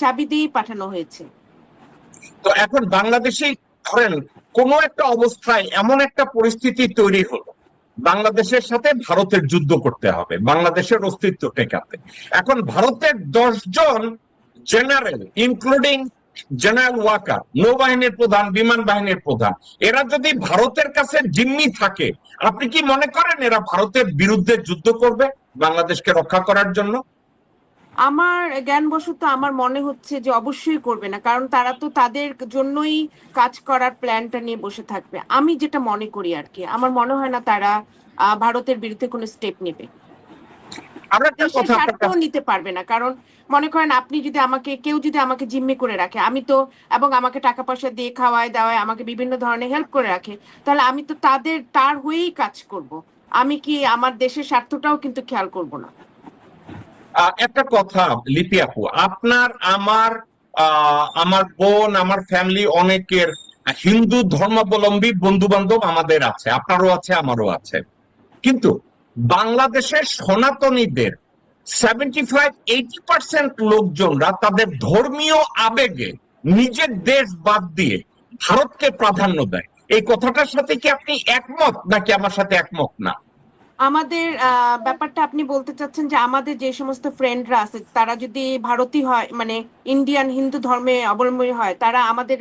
চাবি দিয়েই পাঠানো হয়েছে। তো এখন বাংলাদেশে ধরেন কোন একটা অবস্থায় এমন একটা পরিস্থিতি তৈরি হলো, বাংলাদেশের সাথে ভারতের যুদ্ধ করতে হবে বাংলাদেশের অস্তিত্ব টেকাতে। এখন ভারতের 10 জন জেনারেল, ইনক্লুডিং জেনারেল ওয়াকার, নৌবাহিনীর প্রধান, বিমান বাহিনীর প্রধান, এরা যদি ভারতের কাছে জিম্মি থাকে, আপনি কি মনে করেন এরা ভারতের বিরুদ্ধে যুদ্ধ করবে বাংলাদেশকে রক্ষা করার জন্য? আমার জ্ঞানবশত আমার মনে হচ্ছে যে অবশ্যই করবে না, কারণ তারা তো তাদের জন্যই কাজ করার প্ল্যানটা নিয়ে বসে থাকবে। আমি যেটা মনে করি আর কি, আমার মনে হয় না তারা ভারতের বিরুদ্ধে কোনো স্টেপ নেবে। আর একটা দেশের কথা আপনার স্বার্থও কাছে, নিতে পারবে না, কারণ মনে করেন আপনি যদি আমাকে, কেউ যদি আমাকে জিম্মি করে রাখে, আমি তো, এবং আমাকে টাকা পয়সা দিয়ে খাওয়ায় দাওয়ায় আমাকে বিভিন্ন ধরনের হেল্প করে রাখে, তাহলে আমি তো তার হয়েই কাজ করব। আমি কি আমার দেশের স্বার্থটাও কিন্তু খেয়াল করব না। একটা কথা লিপি আপু, আপনার আমার আমার বোন, আমার ফ্যামিলি অনেকের হিন্দু ধর্মাবলম্বী বন্ধু বান্ধব আমাদের আছে, আপনারও আছে, আমারও আছে। কিন্তু বাংলাদেশের সনাতনীদের 75-80% লোকজনরা তাদের ধর্মীয় আবেগে নিজের দেশ বাদ দিয়ে ভারতকে প্রাধান্য দেয়। এই কথাটার সাথে কি আপনি একমত, নাকি আমার সাথে একমত না? আমাদের ব্যাপারটা আপনি বলতে চাচ্ছেন যে আমাদের যে সমস্ত ফ্রেন্ডরা আছে তারা যদি ভারতীয় হয়, মানে ইন্ডিয়ান হিন্দু ধর্মে অবলম্বী হয়, তারা আমাদের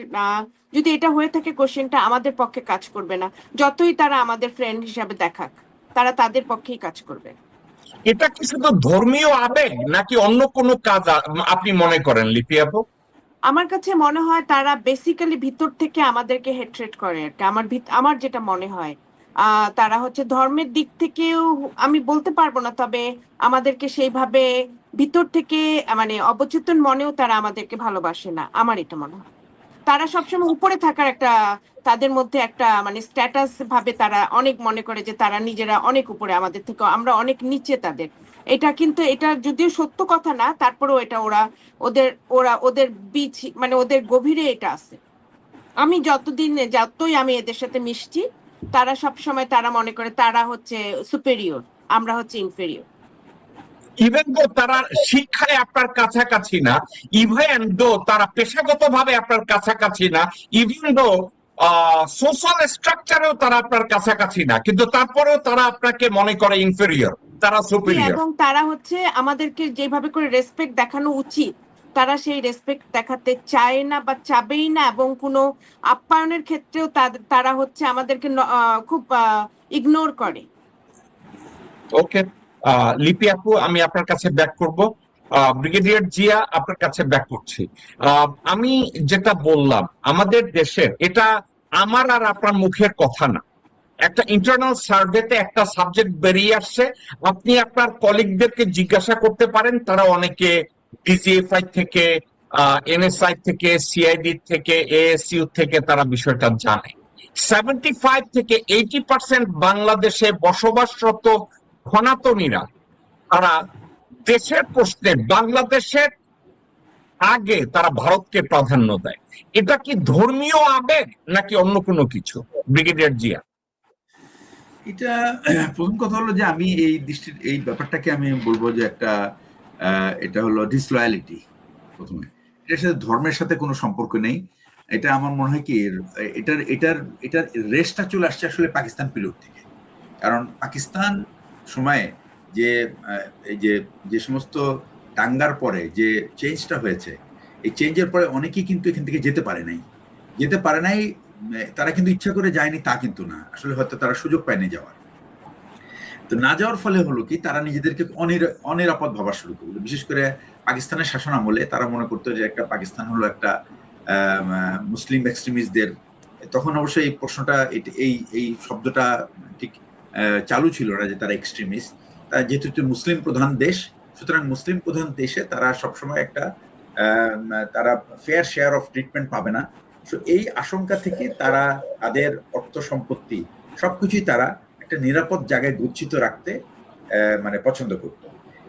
যদি এটা হয়ে থাকে, কোশ্চেনটা আমাদের পক্ষে কাজ করবে না। যতই তারা আমাদের ফ্রেন্ড হিসাবে দেখাক, তারা তাদের পক্ষেই কাজ করবে। এটা কি শুধু ধর্মীয় আবেগ, নাকি অন্য কোনো কাজ আপনি মনে করেন লিপি আপু? আমার কাছে মনে হয় তারা বেসিক্যালি ভিতর থেকে আমাদেরকে হেট্রেট করে আর কি। আমার যেটা মনে হয় তারা হচ্ছে ধর্মের দিক থেকেও, আমি বলতে পারবো না, তবে আমাদেরকে সেইভাবে ভিতর থেকে মানে অবচেতন মনেও তারা আমাদেরকে ভালোবাসে না, আমার এটা মনে হয়। তারা সবসময় উপরে থাকার একটা, তাদের মধ্যে একটা মানে স্ট্যাটাস ভাবে তারা অনেক মনে করে যে তারা নিজেরা অনেক উপরে আমাদের থেকে, আমরা অনেক নিচে তাদের। এটা কিন্তু, এটা যদিও সত্য কথা না, তারপরেও এটা ওদের বীজ, মানে ওদের গভীরে এটা আছে। আমি যতই আমি এদের সাথে মিশছি, তারা সবসময় তারা মনে করে তারা হচ্ছে সুপেরিয়র, আমরা হচ্ছে ইনফেরিয়র। ইভেন দো তারা শিক্ষায় আপনার কাছাকাছি না, ইভেন দো তারা পেশাগতভাবে আপনার কাছাকাছি না, ইভেন দো সোশ্যাল স্ট্রাকচারেও তারা আপনার কাছাকাছি না, কিন্তু তারপরেও তারা আপনাকে মনে করে ইনফেরিয়র, তারা জি, সুপিরিয়র। এবং তারা হচ্ছে আমাদেরকে যেভাবে করে রেসপেক্ট দেখানো উচিত, তারা সেই রেসপেক্ট দেখাতে চায় না বা চাবেই না, এবং কোনো আপ্যায়নের ক্ষেত্রেও তারা হচ্ছে আমাদেরকে খুব ইগনোর করে। ওকে, লিপি আপু আমি আপনার কাছে ব্যাক করব। ব্রিগেডিয়ার জিয়া আপনার কাছে ব্যাক করছি। আমি যেটা বললাম, আমাদের দেশের এটা আমার আর আপনার মুখের কথা না, একটা ইন্টারনাল সার্ভেতে একটা সাবজেক্ট বেরিয়ে আসছে। আপনি আপনার কলিগদেরকে জিজ্ঞাসা করতে পারেন, তারা অনেকে ডিজিএফআই থেকে, এনএসআই থেকে, সিআইডি থেকে, এএসইউ থেকে তারা বিষয়টা জানে। 75-80% বাংলাদেশে বসবাসরত সনাতনীরা তারা দেশের প্রশ্নে বাংলাদেশের আগে তারা ভারতকে প্রাধান্য দেয়। এটা কি ধর্মীয় আবেগ নাকি অন্য কোনো কিছু, ব্রিগেডিয়ার জিয়া? এটা প্রথম কথা হলো যে আমি এই ব্যাপারটাকে আমি বলবো যে একটা এটা হলো ডিসলয়ালিটি। প্রথমে এটার সাথে ধর্মের সাথে কোনো সম্পর্ক নেই। এটা আমার মনে হয় কি এটার এটার এটার রেসটা চলে আসছে আসলে পাকিস্তান পিরিয়ড থেকে। কারণ পাকিস্তান সময়ে যে এই যে সমস্ত দাঙ্গার পরে যে চেঞ্জটা হয়েছে, এই চেঞ্জের পরে অনেকেই কিন্তু এখান থেকে যেতে পারে নাই। তারা কিন্তু ইচ্ছা করে যায়নি তা কিন্তু না, আসলে হয়তো তারা সুযোগ পায়নি যাওয়ার। তো না যাওয়ার ফলে হলো কি, তারা নিজেদেরকে অনিরাপদ ভাবা শুরু করলো। বিশেষ করে পাকিস্তানের শাসন আমলে তারা মনে করতো যে একটা পাকিস্তান হলো একটা মুসলিম এক্সট্রিমিস্টদের। তখন অবশ্যই এই প্রশ্নটা, এই শব্দটা ঠিক চালু ছিল না যে তারা এক্সট্রিমিস্ট। যেহেতু একটি মুসলিম প্রধান দেশ, সুতরাং মুসলিম প্রধান দেশে তারা সবসময় একটা তারা ফেয়ার শেয়ার অফ ট্রিটমেন্ট পাবে না। এই আশঙ্কা থেকে তারা তাদের অর্থ সম্পত্তি সবকিছুই তারা একটা নিরাপদ জায়গায় গচ্ছিত রাখতে মানে পছন্দ করত।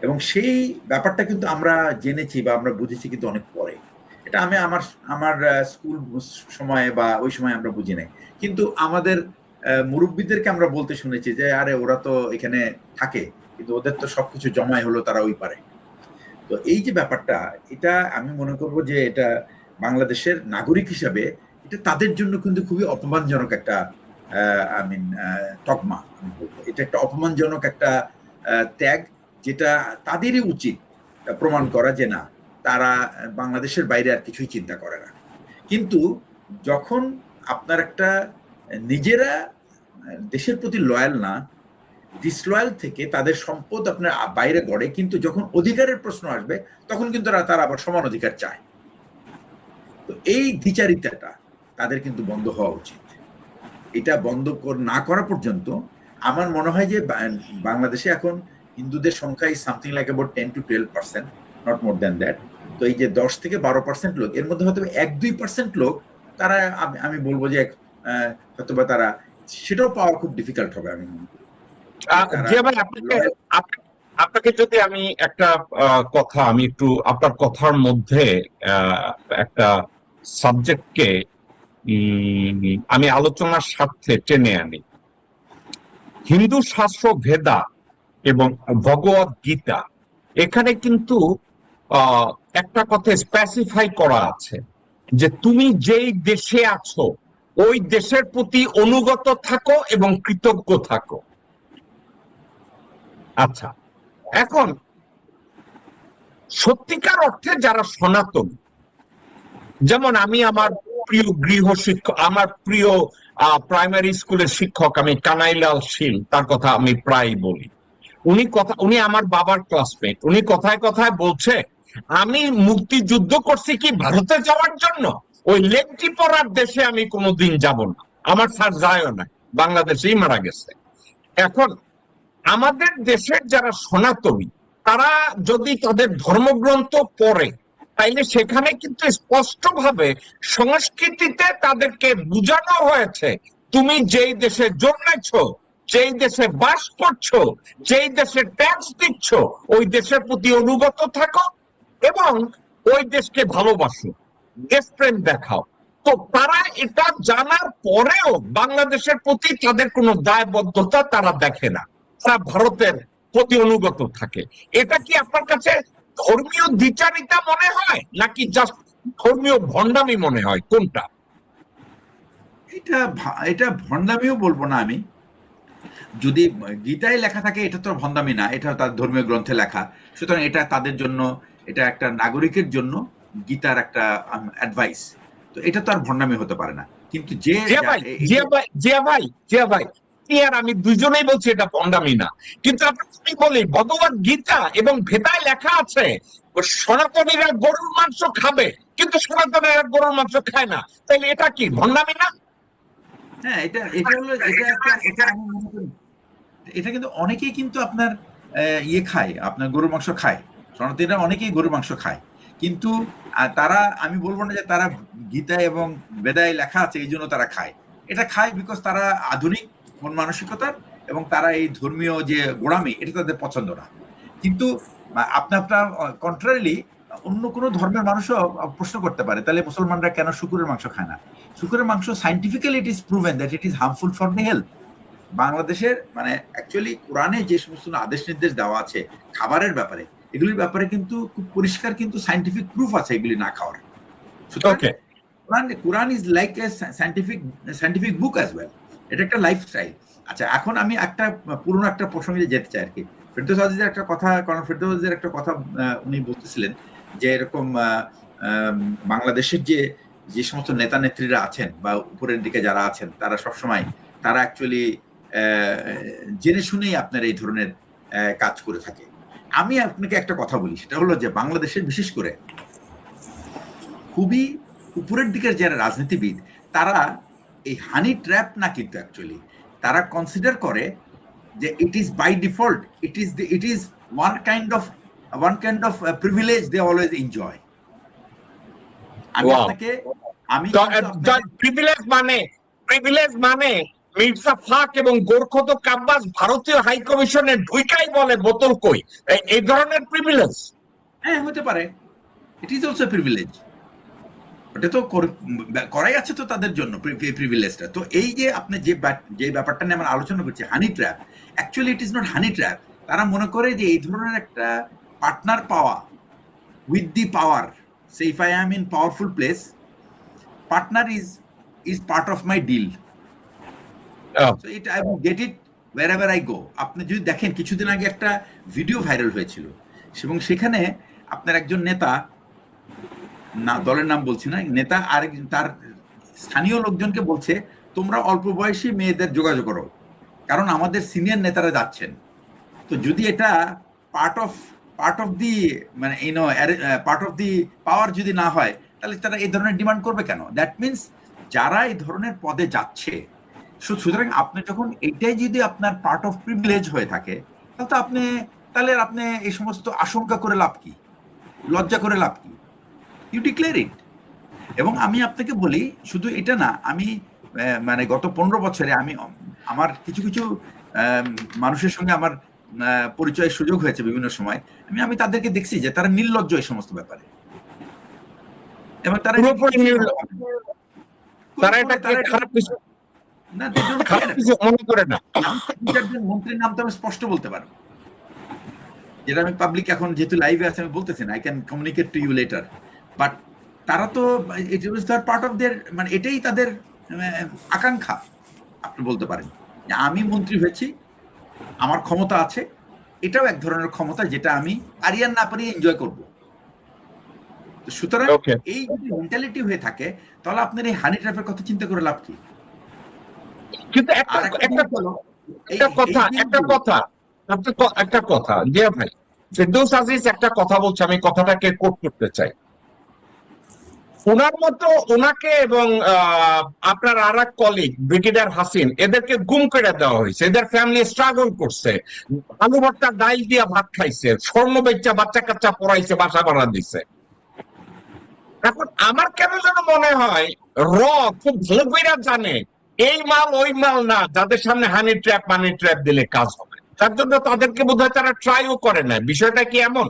এবং সেই ব্যাপারটা কিন্তু আমরা জেনেছি বা আমরা বুঝেছি কিন্তু অনেক পরে। এটা আমি আমার স্কুল সময়ে বা ওই সময় আমরা বুঝি নাই, কিন্তু আমাদের মুরব্বীদেরকে আমরা বলতে শুনেছি যে আরে ওরা তো এখানে থাকে, কিন্তু ওদের তো সবকিছু জমাই হলো তারা ওই পারে। তো এই যে ব্যাপারটা, এটা আমি মনে করব যে এটা বাংলাদেশের নাগরিক হিসাবে এটা তাদের জন্য কিন্তু খুবই অপমানজনক একটা তকমা। আমি বলবো এটা একটা অপমানজনক একটা ত্যাগ, যেটা তাদেরই উচিত প্রমাণ করা যে না, তারা বাংলাদেশের বাইরে আর কিছুই চিন্তা করে না। কিন্তু যখন আপনার একটা নিজেরা দেশের প্রতি লয়াল না, ডিসলয়াল থেকে তাদের সম্পদ আপনার বাইরে গড়ে, কিন্তু যখন অধিকারের প্রশ্ন আসবে তখন কিন্তু তারা আবার সমান অধিকার চায়। তো এই দ্বিচারিতাটা তাদের কিন্তু বন্ধ হওয়া উচিত। এটা বন্ধ না করা পর্যন্ত আমার মনে হয় যে বাংলাদেশে এখন হিন্দুদের সংখ্যা is something like about 10 to 12%, not more than that. তো এই যে 10 থেকে 12% লোক, এর মধ্যে হয়তো 1-2% লোক তারা, আমি বলবো যে হয়তো বা তারা সেটাও পাওয়া খুব ডিফিকাল্ট হবে আমি মনে করি। জিয়া ভাই, আপনাকে যদি আমি একটা কথা, আমি একটু আপনার কথার মধ্যে একটা সাবজেক্টকে আমি আলোচনার স্বার্থে টেনে আনি। হিন্দু শাস্ত্র ভেদা এবং ভগবত গীতা, এখানে কিন্তু একটা কথা স্পেসিফাই করা আছে যে তুমি যেই দেশে আছো ওই দেশের প্রতি অনুগত থাকো এবং কৃতজ্ঞ থাকো। আচ্ছা, এখন সত্যিকার অর্থে যারা সনাতন, যেমন আমি আমার প্রিয় গৃহ শিক্ষক, আমার প্রিয় প্রাইমারি স্কুলের শিক্ষক আমি কানাইলাল শীল, তার কথা আমি প্রায় বলি। উনি আমার বাবার ক্লাসমেট। উনি কথায় কথায় বলছে, আমি মুক্তিযুদ্ধ করছি কি ভারতে যাওয়ার জন্য? ওই লেংটি পড়ার দেশে আমি কোনোদিন যাব না, আমার স্যার যায়ও না, বাংলাদেশেই মারা গেছে। এখন আমাদের দেশের যারা সনাতনী, তারা যদি তাদের ধর্মগ্রন্থ পড়ে, তাইলে সেখানে কিন্তু স্পষ্টভাবে সংস্কৃতিতে তাদেরকে বোঝানো হয়েছে, তুমি যেই দেশে জন্মেছো, যেই দেশে বাস করছো, যেই দেশে ট্যাক্স দিচ্ছ, ওই দেশের প্রতি অনুগত থাকো এবং ওই দেশকে ভালোবাসো, দেশপ্রেম দেখাও। তো তারা এটা জানার পরেও বাংলাদেশের প্রতি তাদের কোনো দায়বদ্ধতা তারা দেখে না, তারা ভারতের প্রতি অনুগত থাকে। এটা কি আপনার কাছে ধর্মীয় দ্বিচারিতা মনে হয় নাকি জাস্ট ধর্মীয় ভণ্ডামি মনে হয়, কোনটা? এটা ভণ্ডামিও বলবো না আমি। যদি গীতায় লেখা থাকে এটা তো ভণ্ডামি না, এটা তার ধর্মীয় গ্রন্থে লেখা, সুতরাং এটা তাদের জন্য, এটা একটা নাগরিকের জন্য গীতার একটা অ্যাডভাইস, তো এটা তো আর ভণ্ডামি হতে পারে না। কিন্তু জিয়া ভাই আর আমি দুইজনেই বলছি এটা ভণ্ডামি না, কিন্তু আপনি বলি ভগবত গীতা এবং ভেদায় লেখা আছে সনাতনীরা গরুর মাংস খাবে, কিন্তু সনাতনীরা গরুর মাংস খায় না, তাইলে এটা কি ভণ্ডামি না? হ্যাঁ, এটা হলো, এটা আমি মনে করি এটা কিন্তু অনেকেই কিন্তু আপনার ইয়ে খায়, আপনার গরুর মাংস খায়, সনাতনীরা অনেকেই গরুর মাংস খায়, কিন্তু তারা, আমি বলবো না যে তারা গীতা এবং বেদায় লেখা আছে এই জন্য তারা খায়। এটা খায় বিকজ তারা আধুনিক মন মানসিকতার এবং তারা এই ধর্মীয় যে গোড়ামি এটা তাদের পছন্দ না। কিন্তু আপনার কন্ট্রারিলি অন্য কোনো ধর্মের মানুষও প্রশ্ন করতে পারে, তাহলে মুসলমানরা কেন শুকুরের মাংস খায় না? শুকুরের মাংস scientifically it is proven that it is harmful for the health. বাংলাদেশের অ্যাকচুয়ালি কোরআনে যে সমস্ত আদেশ নির্দেশ দেওয়া আছে খাবারের ব্যাপারে, এগুলির ব্যাপারে কিন্তু খুব পরিষ্কার কিন্তু সাইন্টিফিক প্রুফ আছে এগুলি না খাওয়ার। Quran is like a scientific book as well, এটা একটা লাইফস্টাইল। আচ্ছা, এখন আমি একটা পুরনো একটা প্রসঙ্গে যেতে চাই আর কি। ফেরদৌস আজিজের একটা কথা, কারণ ফেরদৌসের একটা কথা উনি বলতেছিলেন যে এরকম বাংলাদেশের যে সমস্ত নেতা নেত্রীরা আছেন বা উপরের দিকে যারা আছেন, তারা সবসময় তারা অ্যাকচুয়ালি জেনে শুনেই আপনার এই ধরনের কাজ করে থাকে। আমি আপনাকে একটা কথা বলি, সেটা হলো যে বাংলাদেশের বিশেষ করে খুবই উপরের দিকের যারা রাজনীতিবিদ, তারা এই হানি ট্র্যাপ না, কিন্তু অ্যাকচুয়ালি তারা কনসিডার করে যে it is by default, it is one kind of privilege they always enjoy. Privilege মানে মির্জা ফাক এবং গোরখত আব্বাস ভারতীয় হাই কমিশনে ঢুইকাই বলে বোতল কই, এই ধরনের প্রিভিলেজ? হ্যাঁ, হতে পারে, ইট ইজ অলসো প্রিভিলেজ, ওটা তো করাই আছে তো তাদের জন্য প্রিভিলেজটা। তো এই যে আপনি যে ব্যাপারটা নিয়ে আমরা আলোচনা করছি, honey trap, actually it is not honey trap. তারা মনে করে যে এই ধরনের একটা পার্টনার পাওয়া উইথ দি পাওয়ার, সে if I am in powerful place, partner is part of my deal, so it I will get it wherever I go। আপনি যদি দেখেন, কিছুদিন আগে একটা ভিডিও ভাইরাল হয়েছিল এবং সেখানে আপনার একজন নেতা, না দলের নাম বলছি না, নেতা আরেকজন তার স্থানীয় লোকজনকে বলছে তোমরা অল্প বয়সী মেয়েদের যোগাযোগ করো, কারণ আমাদের সিনিয়র নেতারা যাচ্ছেন। তো যদি এটা পার্ট অফ দি মানে পার্ট অফ দি পাওয়ার যদি না হয়, তাহলে তারা এই ধরনের ডিমান্ড করবে কেন? দ্যাট মিনস যারা এই ধরনের পদে যাচ্ছে, সুতরাং আপনি যখন এটাই যদি আপনার পার্ট অফ প্রিভিলেজ হয়ে থাকে, তাহলে আপনি এই সমস্ত আশঙ্কা করে লাভ কি, লজ্জা করে লাভ কি? You declare it. এবং আমি আপনাকে বলি, শুধু এটা না, আমি মানে গত 15 বছরে আমি আমার কিছু কিছু মানুষের সঙ্গে আমার পরিচয়ের সুযোগ হয়েছে বিভিন্ন সময়। আমি তাদেরকে দেখছি যে তারা নির্লজ্জ এই সমস্ত ব্যাপারে, এবং তারা খারাপ কিছু মনে করে না। মন্ত্রীর নাম তো আমি স্পষ্ট বলতে পারবো, যেটা আমি পাবলিক এখন যেহেতু লাইভে আছে আমি বলতেছি না, I can communicate to you letter. But তারা তো it was the part of there, মানে এটাই তাদের আকাঙ্ক্ষা। আপনি বলতে পারেন যে আমি মন্ত্রী হয়েছি, আমার ক্ষমতা আছে, এটাও এক ধরনের ক্ষমতা যেটা আমি পারি আর না পারি এনজয় করবো। সুতরাং এই যদি মেন্টালিটি হয়ে থাকে, তাহলে আপনার এই হানি ট্র্যাপের কথা চিন্তা করে লাভ কি? কিন্তু একটা কথা জিয়া ভাই, ফেরদৌস আজিজ একটা কথা বলছে, আমি কথাটাকে কোট করতে চাই। ওনার মতো ওনাকে এবং আপনার আর এক কলিগ ব্রিগেডিয়ার হাসিন, এদেরকে গুম করে দেওয়া হয়েছে, এদের ফ্যামিলি স্ট্রাগল করছে, আলু ভর্তা ডাল দিয়া ভাত খাইছে, স্বর্ণ বেচা বাচ্চা কাচ্চা পড়াইছে, বাসা ভাড়া দিছে। এখন আমার কেন যেন মনে হয় খুব ভালো করে জানে এই মাল ওই মাল না, যাদের সামনে হানি ট্র্যাপ দিলে কাজ হবে, তার জন্য তাদেরকে বোধহয় তারা ট্রাইও করে না। বিষয়টা কি এমন?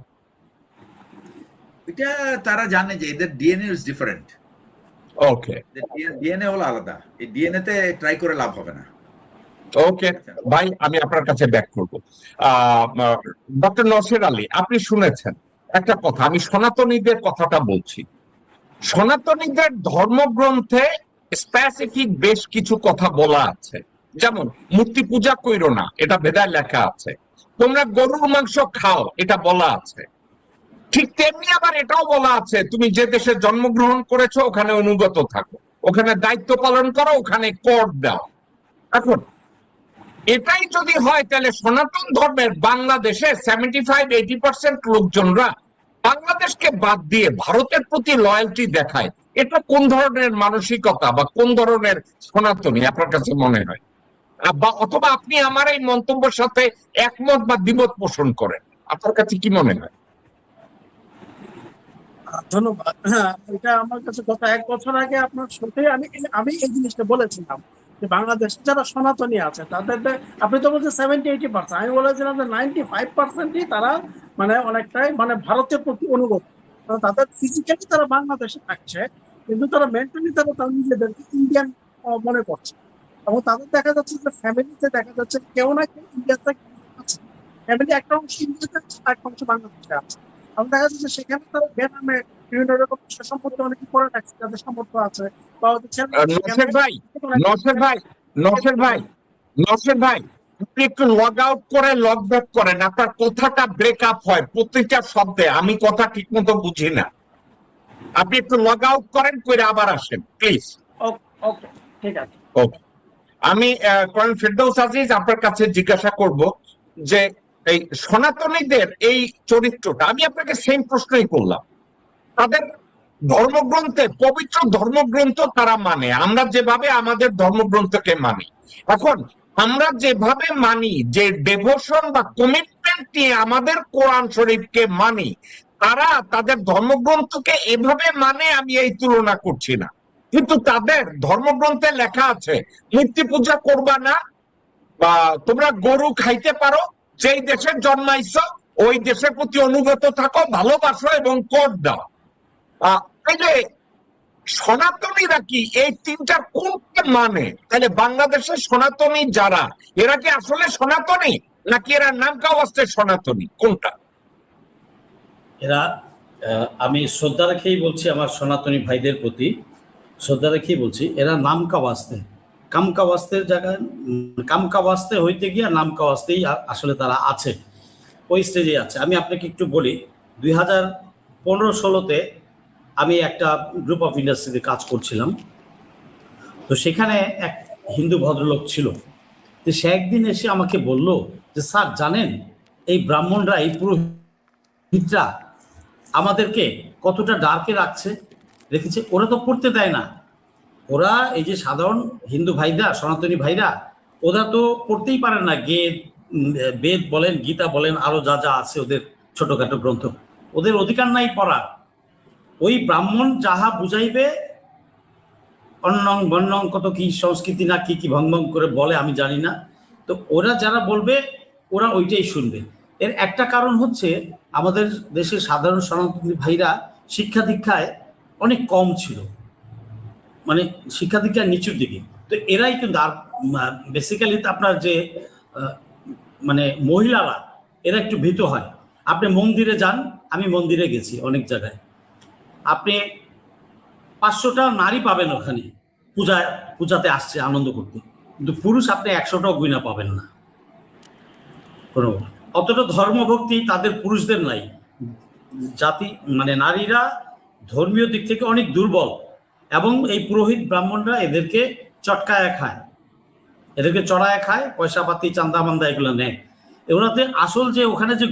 এটা তারা জানে যে এদের DNA is different. Okay, DNA হলো আলাদা, এই ডিএনএ তে ট্রাই করে লাভ হবে না। ওকে ভাই, আমি আপনার কাছে ব্যাক করব। ডক্টর নসির আলী, আপনি শুনেছেন একটা কথা, আমি সনাতনীদের কথাটা বলছি। সনাতনীদের ধর্মগ্রন্থে স্পেসিফিক বেশ কিছু কথা বলা আছে, যেমন মূর্তি পূজা কইরো না, এটা বেদায় লেখা আছে। তোমরা গরুর মাংস খাও, এটা বলা আছে। ঠিক তেমনি আবার এটাও বলা আছে, তুমি যে দেশে জন্মগ্রহণ করেছো ওখানে অনুগত থাকো, ওখানে দায়িত্ব পালন করো, ওখানে কর দাও। এখন এটাই যদি হয়, তাহলে সনাতন ধর্মের বাংলাদেশে 75-80% লোকজনরা বাংলাদেশকে বাদ দিয়ে ভারতের প্রতি লয়্যালটি দেখায়। এটা কোন ধরনের মানসিকতা বা কোন ধরনের সনাতনী আপনার কাছে মনে হয়? বা অথবা আপনি আমার এই মন্তব্যের সাথে একমত বা দ্বিমত পোষণ করেন, আপনার কাছে কি মনে হয়? ধন্যবাদ। হ্যাঁ, এটা আমার কাছে গত 1 বছর আগে আপনার সাথে আমি এই জিনিসটা বলেছিলাম যে বাংলাদেশে যারা সনাতনী আছে তাদের, আপনি তো বলছেন 70-80%, আমি বলেছিলাম যে 95%ই তারা মানে অনেকটাই মানে ভারতের প্রতি অনুগত। তাদের ফিজিক্যালি তারা বাংলাদেশে থাকছে, কিন্তু তারা মেন্টালি তারা নিজেদেরকে ইন্ডিয়ান মনে করছে। এবং তাদের দেখা যাচ্ছে যে ফ্যামিলিতে দেখা যাচ্ছে কেউ না কেউ ইন্ডিয়াতে আছে, ফ্যামিলি একটা অংশ ইন্ডিয়াতে আছে, একটা অংশ বাংলাদেশে আছে। এবং দেখা যাচ্ছে সেখানে তারা বেনামে বিভিন্ন রকম সম্পত্তি অনেকে করে রাখছে, যাদের সামর্থ্য আছে বা নসের ভাই, আপনি একটু লগ আউট করে লগ ব্যাক করেন, আপনার কথাটা ব্রেক আপ হয় প্রত্যেকটা শব্দে, আমি কথা ঠিক মতো বুঝি না। আপনি একটু লগ আউট করেন, করে আবার আসেন প্লিজ। ওকে, ঠিক আছে। ওকে, আমি কর্নেল ফেরদৌস আজিজ আপনার কাছে জিজ্ঞাসা করব যে এই সনাতনীদের এই চরিত্রটা, আমি আপনাকে সেম প্রশ্নই করলাম। তাদের ধর্মগ্রন্থে, পবিত্র ধর্মগ্রন্থ তারা মানে, আমরা যেভাবে আমাদের ধর্মগ্রন্থকে মানি। এখন আমরা যেভাবে মানি, যে ডেভোশন বা কমিটমেন্ট নিয়ে আমাদের কোরআন শরীফকে মানি, তারা তাদের ধর্মগ্রন্থকে এভাবে মানে, আমি এই তুলনা করছি না। কিন্তু তাদের ধর্মগ্রন্থে লেখা আছে মূর্তি পূজা করবা না, বা তোমরা গরু খাইতে পারো, যেই দেশে জন্মাইছো ওই দেশের প্রতি অনুগত থাকো, ভালোবাসো এবং কর দাও। সনাতনীরা কি এই তিনটার কোনটা মানে? তাহলে বাংলাদেশের সনাতনী যারা, এরা কি আসলে সনাতনী, নাকি এরা নামকা ওয়াস্তে সনাতনী, কোনটা? এরা আমি শ্রদ্ধা রেখেই বলছি, আমার সনাতনী ভাইদের প্রতি শ্রদ্ধা রেখেই বলছি, এরা নামকা ওয়াস্তে, কামকা ওয়াস্তের জায়গায়, কামকা ওয়াস্তে হইতে গিয়ে নামকা ওয়াস্তেই আসলে তারা আছে, ওই স্টেজে আছে। আমি আপনাকে একটু বলি, 2015-16-তে আমি একটা গ্রুপ অফ ইন্ডাস্ট্রিতে কাজ করছিলাম। তো সেখানে এক হিন্দু ভদ্রলোক ছিল, তো সে একদিন এসে আমাকে বলল যে স্যার জানেন এই ব্রাহ্মণরা এই পুরোহিতরা আমাদেরকে কতটা ডার্কে রেখেছে, ওরা তো পড়তে দেয় না, ওরা এই যে সাধারণ হিন্দু ভাইরা সনাতনী ভাইরা ওরা তো পড়তেই পারে না, বেদ বলেন গীতা বলেন আরো যা যা আছে ওদের ছোটখাটো গ্রন্থ, ওদের অধিকার নাই পড়ার। ওই ব্রাহ্মণ যাহা বুঝাইবে অন্নং বন্নং কত কি সংস্কৃতি না কি কি ভং ভং করে বলে আমি জানি না, তো ওরা যারা বলবে ওরা ওইটাই শুনবে। এর একটা কারণ হচ্ছে আমাদের দেশের সাধারণ সনাতনী ভাইরা শিক্ষা দীক্ষায় অনেক কম ছিল, মানে শিক্ষা দীক্ষার নিচুর দিকে। তো এরাই কিন্তু আর বেসিক্যালি আপনার যে মানে মহিলারা এরা একটু ভীত হয়। আপনি মন্দিরে যান, আমি মন্দিরে গেছি অনেক জায়গায়, আপনি 500টা নারী পাবেন ওখানে পূজাতে আসছে আনন্দ করতে, কিন্তু পুরুষ আপনি 100টাও গুণা পাবেন না। কোনো অতটা ধর্মভক্তি তাদের পুরুষদের নাই। জাতি মানে নারীরা ধর্মীয় দিক থেকে অনেক দুর্বল, এবং এই পুরোহিত ব্রাহ্মণরা এদেরকে চটকায় খায়, এদেরকে চড়ায় খায়, পয়সা পাতি চান্দা মান্দা এগুলো নেয়। এগুলোতে আসল যে ওখানে যে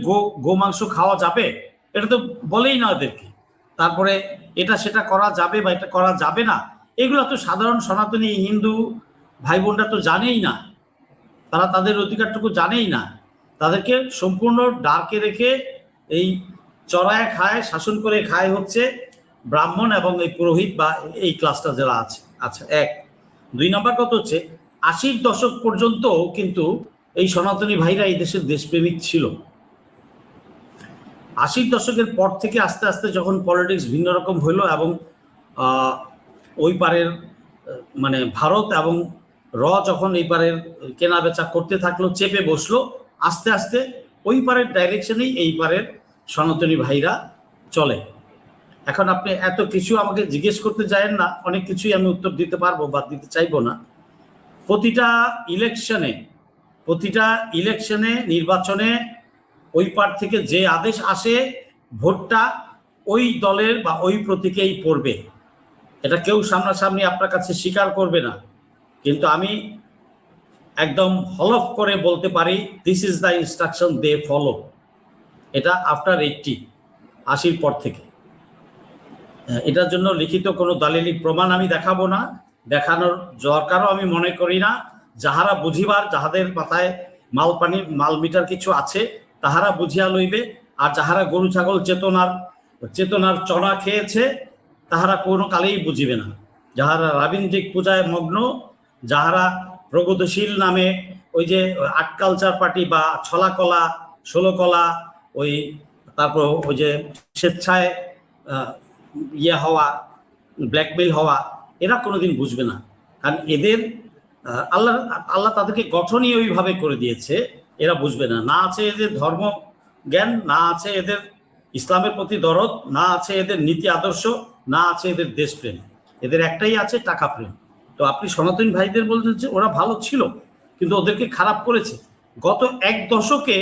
গো মাংস খাওয়া যাবে এটা তো বলেই না ওদেরকে। তারপরে এটা সেটা করা যাবে বা এটা করা যাবে না, এগুলো তো সাধারণ সনাতনী হিন্দু ভাই বোনরা তো জানেই না, তারা তাদের অধিকারটুকু জানেই না। তাদেরকে সম্পূর্ণ ডার্কে রেখে এই চড়ায় খায়, শাসন করে খায় হচ্ছে ব্রাহ্মণ এবং এই পুরোহিত বা এই ক্লাসটা যারা আছে। আচ্ছা, 1 2 নম্বর কথা হচ্ছে 80-র দশক পর্যন্ত কিন্তু এই সনাতনী ভাইরা এই দেশের দেশপ্রেমিক ছিল। 80-র দশকের পর থেকে আস্তে আস্তে যখন পলিটিক্স ভিন্ন রকম হইলো এবং ওই পারের মানে ভারত এবং যখন এই পারের কেনা বেচা করতে থাকলো, চেপে বসলো, আস্তে আস্তে ওই পারের ডাইরেকশনেই এই পারের সনাতনী ভাইরা চলে। এখন আপনি এত কিছু আমাকে জিজ্ঞেস করতে চাইেন না, অনেক কিছুই আমি উত্তর দিতে পারবো বা দিতে চাইবো না। প্রতিটা ইলেকশনে নির্বাচনে ওই পার থেকে যে আদেশ আসে ভোটটা ওই দলের বা ওই প্রতীকেই পড়বে, এটা কেউ সামনাসামনি আপনার কাছে স্বীকার করবে না, কিন্তু আমি একদম হলফ করে বলতে পারি this is the instruction they follow. এটা আফটার 80-র পর থেকে। এটার জন্য লিখিত কোনো দালিলিক প্রমাণ আমি দেখাবো না, দেখানোর দরকারও আমি মনে করি না। যাহারা বুঝিবার, যাহাদের মাথায় মাল মিটার কিছু আছে তাহারা বুঝিয়া লইবে, আর যাহারা গরু ছাগল চেতনার চড়া খেয়েছে তাহারা কোনো কালেই বুঝিবে না। যাহারা রাবীন্দ্রিক পূজায় মগ্ন, যাহারা প্রগতিশীল নামে ওই যে আর্ট কালচার পার্টি বা ছলাকলা ষোলকলা ওই তারপর ওই যে স্বেচ্ছায় হওয়া, ব্ল্যাকমেল হওয়া, এরা কোনোদিন বুঝবে না। কারণ এদের আল্লাহ তাদেরকে গঠনই ওইভাবে করে দিয়েছে, এরা বুঝবে না। না আছে এদের ধর্ম জ্ঞান, না আছে এদের ইসলামের প্রতি দরদ, না আছে এদের নীতি আদর্শ, না আছে এদের দেশপ্রেম, এদের একটাই আছে টাকা প্রেম। তো আপনি সনাতনী ভাইদের বলছেন যে ওরা ভালো ছিল কিন্তু ওদেরকে খারাপ করেছে। গত 1 দশকে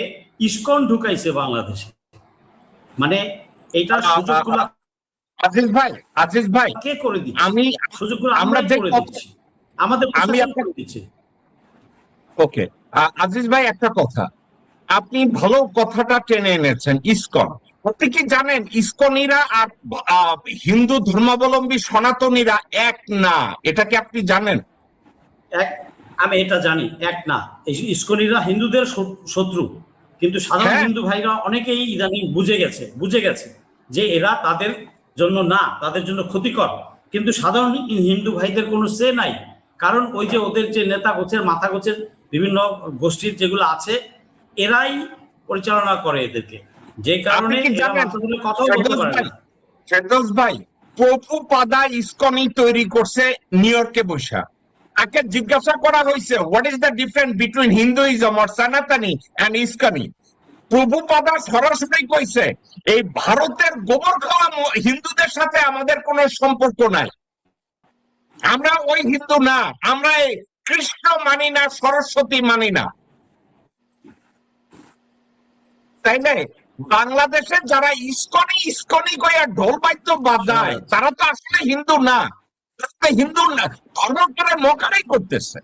ইসকন ঢুকাইছে বাংলাদেশে, মানে এইটার সুযোগগুলো আজিজ ভাই কে করে দিচ্ছে? আমি সুযোগগুলো আমরা যে করে দিচ্ছি, আমাদের করে দিচ্ছে। ওকে আজিজ ভাই, একটা কথা আপনি ভালো কথাটা টেনে এনেছেন। ইসকন, আপনি কি জানেন ইসকনিরা আর হিন্দু ধর্মাবলম্বী সনাতনীরা এক না? এটা কি আপনি জানেন? আমি এটা জানি, এক না। ইসকনিরা হিন্দুদের শত্রু, কিন্তু সাধারণ হিন্দু ভাইরা অনেকেই ইদানিং বুঝে গেছে যে এরা তাদের জন্য না, তাদের জন্য ক্ষতিকর। কিন্তু সাধারণ হিন্দু ভাইদের কোনো সে নাই, কারণ ওই যে ওদের যে নেতা গোছের মাথা গোছের বিভিন্ন গোষ্ঠীর যেগুলো আছে এরাই পরিচালনা করে এদেরকে, যে কারণে কথা বলতে পারে না। ফেরদৌস ভাই, প্রভুপাদা ইসকনি তৈরি করছে নিউ ইয়র্কে বসে। তাকে জিজ্ঞাসা করা হয়েছে what is the difference between Hinduism or সনাতনী এন্ড ইসকনি। প্রভুপাদা সরাসরি কইছে এই ভারতের গোবর খাওয়া হিন্দুদের সাথে আমাদের কোনো সম্পর্ক নাই, আমরা ওই হিন্দু না, আমরা এই কৃষ্ণ মানি না, সরস্বতী মানি না। তাই না? বাংলাদেশে যারা ইসকনি কইয়া ঢোল বাদ্য বাজায় তারা তো আসলে হিন্দু না, হিন্দু না, ধর্ম করে মকারি করতেছে।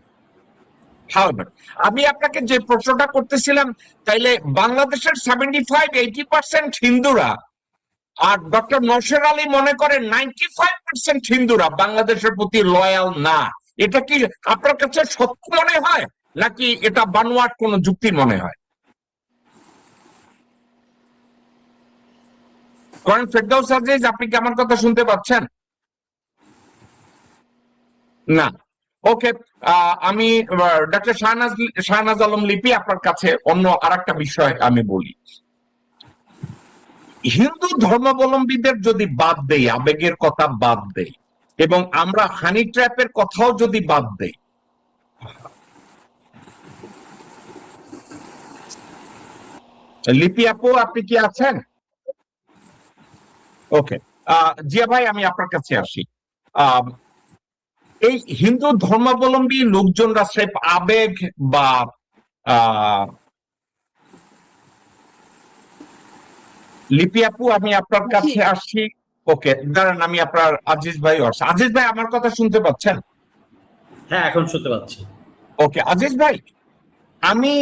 হবে। আমি আপনাকে যে প্রশ্নটা করতেছিলাম, তাইলে বাংলাদেশের 75-80% হিন্দুরা আর ডক্টর নওশের আলী মনে করেন 95% হিন্দুরা বাংলাদেশের প্রতি লয়াল না, এটা কি আপনার কাছে সত্য মনে হয় নাকি এটা বানোয়াট কোনো যুক্তি মনে হয়? কারণ ফেরদৌস আজিজ, আপনি কি আমার কথা শুনতে পাচ্ছেন? না। ওকে, আমি ডক্টর শাহনাজ আলম লিপি, আপনার কাছে অন্য আরেকটা বিষয় আমি বলি। হিন্দু ধর্মাবলম্বীদের যদি বাদ দেই, আবেগের কথা বাদ দেই, এবং আমরা হানি ট্র্যাপের কথাও যদি বাদ দেই, লিপি আপু আপনি কি আছেন? ওকে, জিয়া ভাই আমি আপনার কাছে আসি। এই হিন্দু ধর্মাবলম্বী লোকজনরা স্রেফ আবেগ বা লিপি আপু আমি আপনার কাছে আসছি। ওকে, দাঁড়ান, আমি আপনার আজিজ ভাই আসছি। আজিজ ভাই আমার কথা শুনতে পাচ্ছেন? হ্যাঁ, এখন শুনতে পাচ্ছি। ওকে আজিজ ভাই, আমি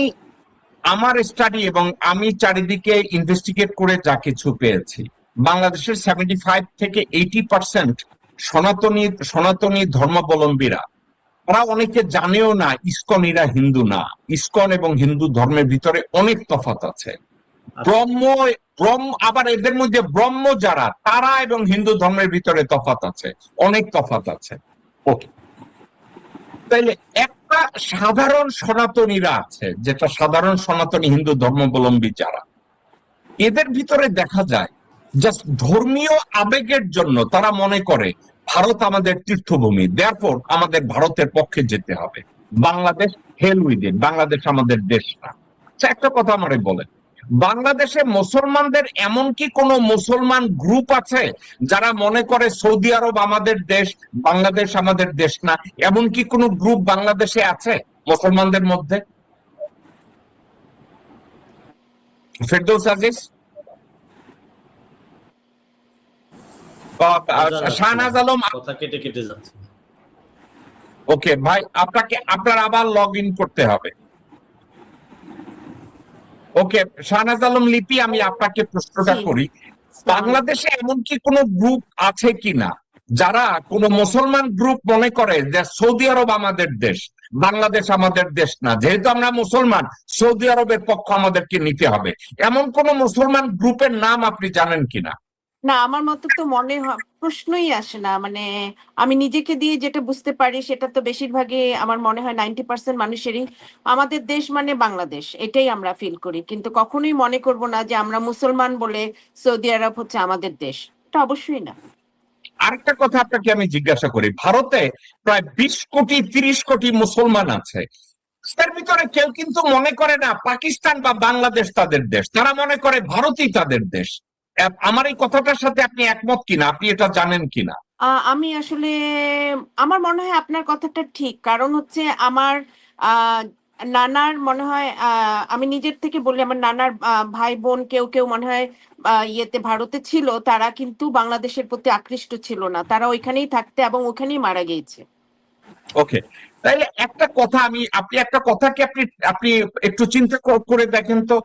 আমার স্টাডি এবং আমি চারিদিকে ইনভেস্টিগেট করে যা কিছু পেয়েছি, বাংলাদেশের 75-80% সনাতনী ধর্মাবলম্বীরা, ওরা অনেকে জানেও না ইসকনেরা হিন্দু না। ইসকন এবং হিন্দু ধর্মের ভিতরে অনেক তফাৎ আছে। আবার এদের মধ্যে ব্রহ্ম যারা, তারা এবং হিন্দু ধর্মের ভিতরে তফাৎ আছে, অনেক তফাৎ আছে। ওকে, তাইলে একটা সাধারণ সনাতনীরা আছে, যেটা সাধারণ সনাতনী হিন্দু ধর্মাবলম্বী যারা, এদের ভিতরে দেখা যায় জাস্ট ধর্মীয় আবেগের জন্য তারা মনে করে ভারত আমাদের তীর্থভূমি, দেয়ারফর আমাদের ভারতের পক্ষে যেতে হবে, Bangladesh hell with it, Bangladesh আমাদের দেশ না। আচ্ছা, একটা কথা আমারে বলেন, বাংলাদেশে মুসলমানদের এমন কি কোনো মুসলমান গ্রুপ আছে যারা মনে করে সৌদি আরব আমাদের দেশ, বাংলাদেশ আমাদের দেশ না? এমন কি কোনো গ্রুপ বাংলাদেশে আছে মুসলমানদের মধ্যে? ফেরদৌস আজিজ, শাহনাজ আলম, কথা কেটে কেটে যাচ্ছে। ওকে ভাই, আপনার আবার লগ ইন করতে হবে। ওকে, শাহনাজ আলম লিপি, আমি আপনাকে প্রশ্নটা করি, বাংলাদেশে এমন কি কোনো গ্রুপ আছে কিনা যারা কোন মুসলমান গ্রুপ মনে করে যে সৌদি আরব আমাদের দেশ, বাংলাদেশ আমাদের দেশ না, যেহেতু আমরা মুসলমান সৌদি আরবের পক্ষ আমাদেরকে নিতে হবে, এমন কোন মুসলমান গ্রুপের নাম আপনি জানেন কিনা? না, আমার মতে তো মনে হয় প্রশ্নই আসে না। মানে আমি নিজেকে দিয়ে যেটা বুঝতে পারি সেটা তো বেশিরভাগই আমার মনে হয় 90% মানুষেরই আমাদের দেশ মানে বাংলাদেশ, এটাই আমরা ফিল করি, কিন্তু কখনোই মনে করব না যে আমরা মুসলমান বলে সৌদি আরব হচ্ছে আমাদের দেশ, এটা অবশ্যই না। আরেকটা কথা আপনাকে আমি জিজ্ঞাসা করি, ভারতে প্রায় 20-30 কোটি মুসলমান আছে, তার ভিতরে কেউ কিন্তু মনে করে না পাকিস্তান বা বাংলাদেশ তাদের দেশ, তারা মনে করে ভারতই তাদের দেশ। আমার এই কথাটার সাথে আপনি একমত কিনা, আপনি এটা জানেন কিনা? আমি আসলে আমার মনে হয় আপনার কথাটা ঠিক, কারণ হচ্ছে আমার নানার মনে হয়, আমি নিজের থেকে বলি, আমার নানার ভাই বোন কেউ কেউ মনে হয় ইয়েতে ভারতে ছিল, তারা কিন্তু বাংলাদেশের প্রতি আকৃষ্ট ছিল না, তারা ওইখানেই থাকতে এবং ওখানেই মারা গিয়েছে। ওকে, তাইলে একটা কথা আপনি একটা কথা কি আপনি একটু চিন্তা করে দেখেন তো,